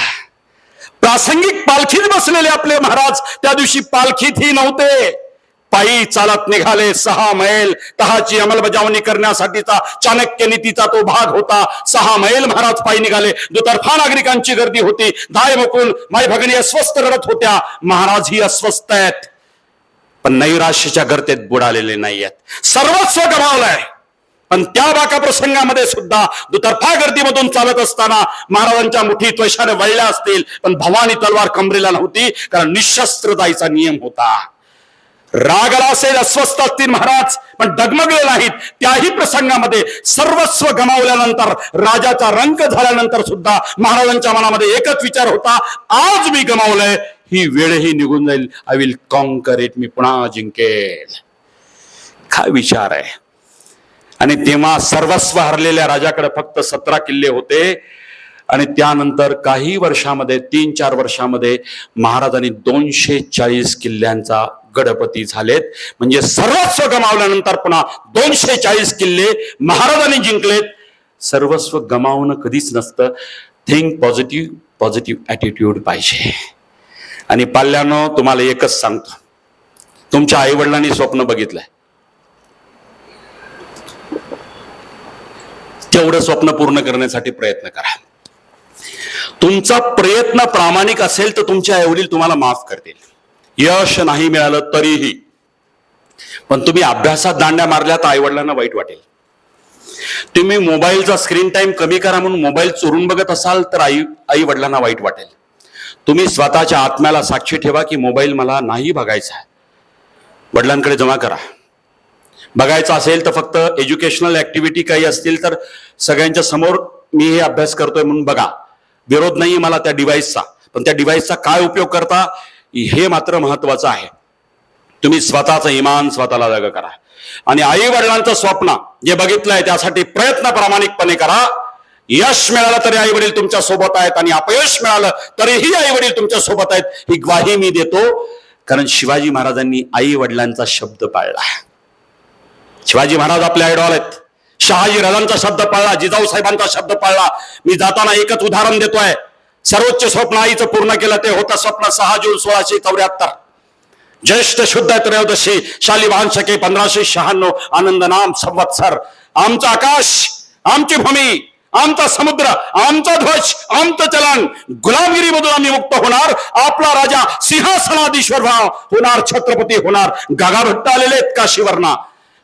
प्रासंगिक पालखीत बसलेले आपले महाराज त्या दिवशी पालखीतही नव्हते. पायी चालत निघाले 6 मैल. तहाची अंमलबजावणी करण्यासाठीचा चाणक्य नीतीचा तो भाग होता. 6 मैल महाराज पायी निघाले. दुतर्फा नागरिकांची गर्दी होती. धाय मोकून माय भगिनी अस्वस्थ रडत होत्या. महाराज ही अस्वस्थ आहेत, पण नैराश्याच्या गर्तेत बुडालेले नाहीयेत. सर्वस्व गमावलंय. पण त्या बाका प्रसंगामध्ये सुद्धा दुतर्फा गर्दीमधून चालत असताना महाराजांच्या मुठीत वैशाने वळल्या असतील, पण भवानी तलवार कमरेला नव्हती, कारण निशस्त्र जायचा नियम होता. रागला असेल, अस्वस्थ असतील महाराज, पण डगमगले नाहीत. त्याही प्रसंगामध्ये सर्वस्व गमावल्यानंतर, राजाचा रंक झाल्यानंतर सुद्धा महाराजांच्या मनामध्ये एकच विचार होता, आज मी गमावलंय, ही वेळही निघून जाईल. आय विल कॉन्कर इट, मी पुन्हा जिंकेल. काय विचार आहे. आणि तेव्हा सर्वस्व हरलेल्या राजाकडे फक्त 17 किल्ले होते. आणि त्यानंतर काही वर्षामध्ये, 3-4 वर्षामध्ये महाराजांनी 240 किल्ल्यांचा गडपती झालेत. म्हणजे सर्वस्व गमावल्यानंतर पुन्हा 240 किल्ले महाराजांनी जिंकलेत. सर्वस्व गमावणं कधीच नसतं. थिंक पॉझिटिव्ह, पॉझिटिव्ह ॲटिट्यूड पाहिजे. आणि पाल्यानं तुम्हाला एकच सांगतो, तुमच्या आईवडिलांनी स्वप्न बघितलंय, तेवढं स्वप्न पूर्ण करण्यासाठी प्रयत्न करा. तुमचा प्रयत्न प्रामाणिक असेल तर तुमचे आईवडील तुम्हाला माफ करतील. यश नाही मिळालं तरीही. पण तुम्ही अभ्यासात दांड्या मारल्या तर आईवडिलांना वाईट वाटेल. तुम्ही मोबाईलचा स्क्रीन टाइम कमी करा म्हणून मोबाईल चोरून बघत असाल तर आई वडिलांना वाईट वाटेल. तुम्ही स्वतःच्या आत्म्याला साक्षी ठेवा की मोबाईल मला नाही बघायचा आहे. वडिलांकडे जमा करा. बघायचं असेल तर फक्त एज्युकेशनल ऍक्टिव्हिटी काही असतील तर सगळ्यांच्या समोर मी हे अभ्यास करतोय म्हणून बघा. विरोध नाही मला त्या डिव्हाइसचा, पण त्या डिव्हाइसचा काय उपयोग करता हे मात्र महत्वाचं आहे. तुम्ही स्वतःचं इमान स्वतःला जागा करा आणि आई वडिलांचं स्वप्न जे बघितलंय त्यासाठी प्रयत्न प्रामाणिकपणे करा. यश मिळालं तरी आई वडील तुमच्या सोबत आहेत आणि अपयश मिळालं तरीही आई वडील तुमच्या सोबत आहेत ही ग्वाही मी देतो. कारण शिवाजी महाराजांनी आई वडिलांचा शब्द पाळला. शिवाजी महाराज आपले आयडॉल आहेत. शहाजी राजांचा शब्द पाळला, जिजाऊ साहेबांचा शब्द पाळला. मी जाताना एकच उदाहरण देतोय. सर्वोच्च स्वप्न आईचं पूर्ण केलं ते होतं स्वप्न 6 जून 1674. ज्येष्ठ शुद्ध त्रयोदशी शालिवाहन शके 1596 आनंद नाम संवत्सर. आमचं आकाश, आमची भूमी, आमचा समुद्र, आमचा ध्वज, आमचं चलन, गुलामगिरीमधून आम्ही मुक्त होणार. आपला राजा सिंहासनाधीश्वर होणार, छत्रपती होणार. गागाभट्ट आलेले आहेत काशीवरना.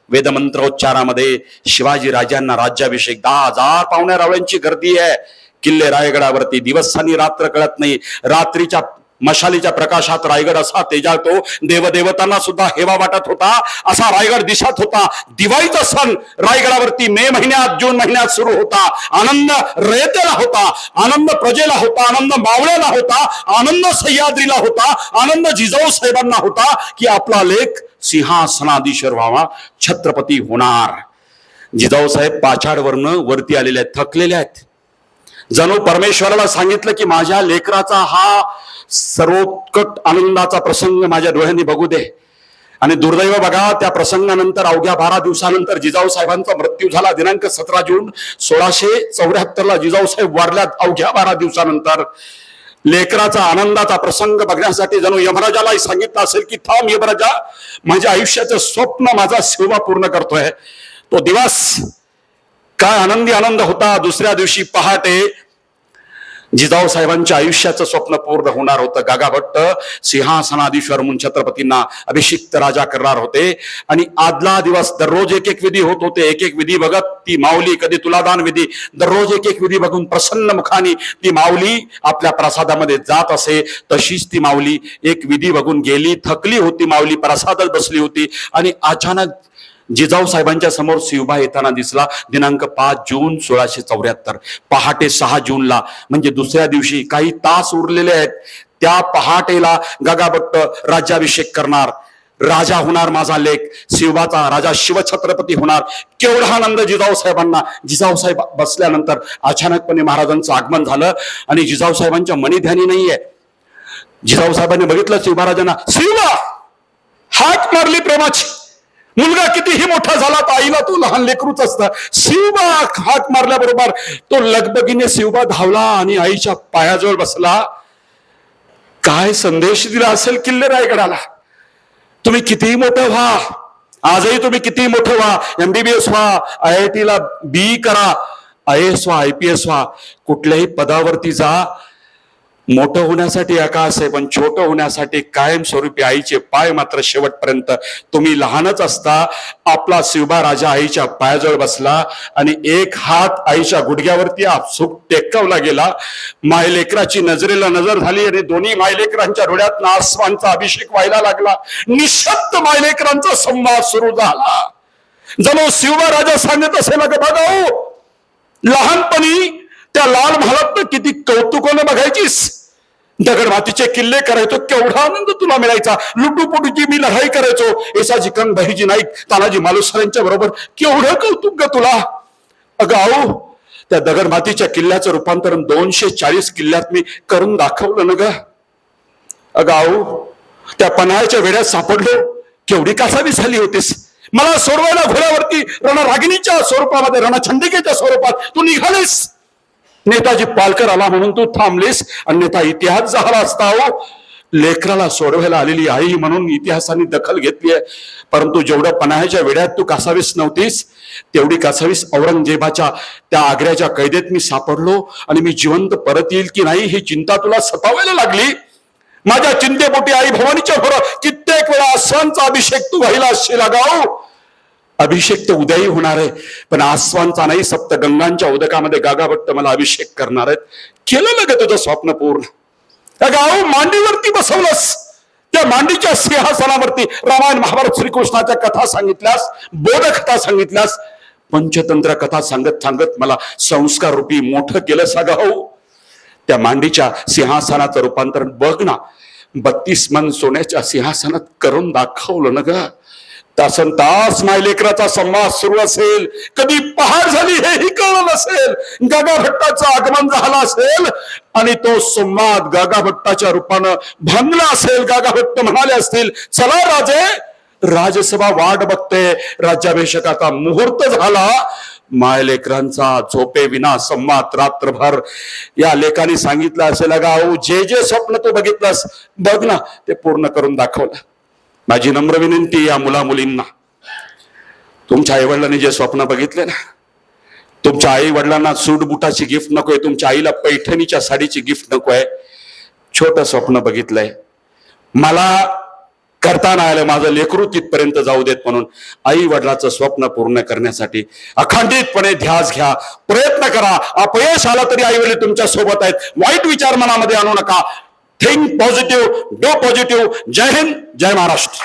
वेदमंत्रोच्चारामध्ये शिवाजी राजांना राज्याभिषेक. 10,000 पाहुण्या रावळ्यांची गर्दी आहे किल्ले रायगडावरती. दिवस आणि रात्र कळत नाही. रात्रीच्या मशालीच्या प्रकाशात रायगड असा तेजाळतो. देवदेवतांना सुद्धा हेवा वाटत होता असा रायगड दिसत होता. दिवाळीचा सण रायगडावरती मे महिन्यात, जून महिन्यात सुरू होता. आनंद रयतेला होता, आनंद प्रजेला होता, आनंद मावळ्याला होता, आनंद सह्याद्रीला होता, आनंद जिजाऊ साहेबांना होता की आपला लेक सिंहासनाधीश्वर व्हावा, छत्रपती होणार. जिजाऊ साहेब पाछाडवरनं वरती आलेले आहेत, थकलेले आहेत. जणू परमेश्वराला सांगितलं की माझ्या लेकराचा हा सर्वोत्कट आनंदाचा प्रसंग माझ्या डोळ्यांनी बघू दे. आणि दुर्दैव बघा, त्या प्रसंगानंतर अवघ्या 12 दिवसानंतर जिजाऊ साहेबांचा मृत्यू झाला. दिनांक 17 जून 1674 जिजाऊ साहेब वारल्यात. अवघ्या 12 दिवसानंतर लेकराचा आनंदाचा प्रसंग बघण्यासाठी जणू यमराजालाही सांगितलं असेल की थांब यमराजा, माझ्या आयुष्याचं स्वप्न माझा शिवबा पूर्ण करतोय. तो दिवस काय आनंदी आनंद होता. दुसऱ्या दिवशी पहाटे जिजाऊ साहेबांच्या आयुष्याचं स्वप्न पूर्ण होणार होतं. गागाभट्ट सिंहासनाधीश्वर म्हणून छत्रपतींना अभिषिक्त राजा करणार होते. आणि आदला दिवस दररोज एक एक विधी होत होते. एक एक विधी बघत ती माऊली, कधी तुलादान विधी, दररोज एक एक विधी बघून प्रसन्न मुखाने ती माऊली आपल्या प्रसादामध्ये जात असे. तशीच ती माऊली एक विधी बघून गेली. थकली होती माऊली, प्रसादात बसली होती आणि अचानक जिजाऊ साहेबांच्या समोर शिवबा येताना दिसला. दिनांक 5 जून 1674. पहाटे 6 जूनला म्हणजे दुसऱ्या दिवशी काही तास उरलेले आहेत. त्या पहाटेला गागाभट्ट राज्याभिषेक करणार. राजा होणार माझा लेक, शिवबाचा राजा शिवछत्रपती होणार. केवढा आनंद जिजाऊ साहेबांना. जिजाऊ साहेब बसल्यानंतर अचानकपणे महाराजांचं आगमन झालं आणि जिजाऊ साहेबांच्या मनी ध्यानी नाहीये. जिजाऊ साहेबांनी बघितलं शिवबा राजांना. शिवबा हाक मारली प्रेमाची. मुलगा कितीही मोठा झाला तर आईला तो लहान लेकरूच असतं. शिवबा हाक मारल्याबरोबर तो लगबगीने शिवबा धावला आणि आईच्या पायाजवळ बसला. काय संदेश दिला असेल किल्ले रायगडाला. तुम्ही कितीही मोठं व्हा, आजही तुम्ही कितीही मोठं व्हा, MBBS व्हा, IIT ला BE करा, IAS व्हा, IPS व्हा, कुठल्याही पदावरती जा, मोठं होण्यासाठी आकाश आहे पण छोटं होण्यासाठी कायमस्वरूपी आईचे पाय मात्र शेवटपर्यंत. तुम्ही लहानच असता आपला शिवबा राजा आईच्या पायाजवळ बसला आणि एक हात आईच्या गुडघ्यावरती आपसूक टेकवला गेला. मायलेकराची नजरेला नजर झाली आणि दोन्ही मायलेकरांच्या डोळ्यात आसमानचा अभिषेक व्हायला लागला. निशब्द मायलेकरांचा संवाद सुरू झाला. जणू शिवबा राजा सांगत असेल की बघा लहानपणी त्या लाल महालात किती कौतुकाने बघायचीस, दगड मातीचे किल्ले करायचो, केवढा आनंद तुला मिळायचा. लुटूपुटूची मी लढाई करायचो, येसाजी कंग, बहिजी नाईक, तानाजी मालुसरेंच्या बरोबर, केवढं कौतुक ग तुला. अगं आओ, त्या दगड मातीच्या किल्ल्याचं रूपांतरण 240 किल्ल्यात मी करून दाखवलं ना ग. अगं आओ, त्या पन्हाळ्याच्या वेड्यात सापडलो, केवढी कासावी झाली होतीस. मला सोडवायला घोड्यावरती रणरागिणीच्या स्वरूपामध्ये, रणछंडिकेच्या स्वरूपात तू निघालेस. नेताजी पालकर आला म्हणून तू थांबलीस, अन्यथा इतिहास झाला असता. लेकराला सोडवायला आलेली आई म्हणून इतिहासाने दखल घेतली आहे. परंतु जेवढं पन्हाळ्याच्या वेड्यात तू कासावीस नव्हतीस, तेवढी कासावीस औरंगजेबाच्या त्या आग्र्याच्या कैदेत मी सापडलो आणि मी जिवंत परत येईल की नाही ही चिंता तुला सतावायला लागली. माझ्या चिंतेपोटी आई भवानीच्या भोर कित्येक वेळा आसवांचा अभिषेक तू व्हायला असशील. गाव अभिषेक तर उद्याही होणार आहे, पण आसवांचा नाही, सप्तगंगांच्या उदकामध्ये गागाभट्ट मला अभिषेक करणार आहेत. केलं ना ग तुझं स्वप्न पूर्ण. गाव मांडीवरती बसवलंस, त्या मांडीच्या सिंहासनावरती रामायण महाभारत श्रीकृष्णाच्या कथा सांगितल्यास, बोधकथा सांगितल्यास, पंचतंत्र कथा सांगत सांगत मला संस्कार रूपी मोठं केलं. गाव त्या मांडीच्या सिंहासनाचं रूपांतरण बघ ना, 32 मन सोन्याच्या सिंहासनात करून दाखवलं ना ग. तासन तास मायलेकराचा संवाद सुरू असेल, कधी पहाट झाली हेही कळलं नसेल, गागा भट्टाचं आगमन झालं असेल आणि तो संवाद गागा भट्टाच्या रूपानं भांगला असेल. गागा भट्ट म्हणाले असतील, चला राजे, राजसभा वाट बघते, राज्याभिषेकाचा मुहूर्त झाला. मायलेकरांचा झोपे विना संवाद रात्रभर. या लेखाने सांगितलं असेल, अगाऊ जे जे स्वप्न तू बघितलंस बघ ना, ते पूर्ण करून दाखवलं. माझी नम्र विनंती या मुला मुलींना, तुमच्या आई वडिलांनी जे स्वप्न बघितले ना, तुमच्या आई वडिलांना सूट बुटाची गिफ्ट नकोय, तुमच्या आईला पैठणीच्या साडीची गिफ्ट नकोय. छोटं स्वप्न बघितलंय, मला करता नाही आलं, माझं लेकरू तिथपर्यंत जाऊ देत, म्हणून आई वडिलाचं स्वप्न पूर्ण करण्यासाठी अखंडितपणे ध्यास घ्या, प्रयत्न करा. अपयश आला तरी आई वडील तुमच्या सोबत आहेत. वाईट विचार मनामध्ये आणू नका. Think positive, do positive. जय हिंद, जय महाराष्ट्र.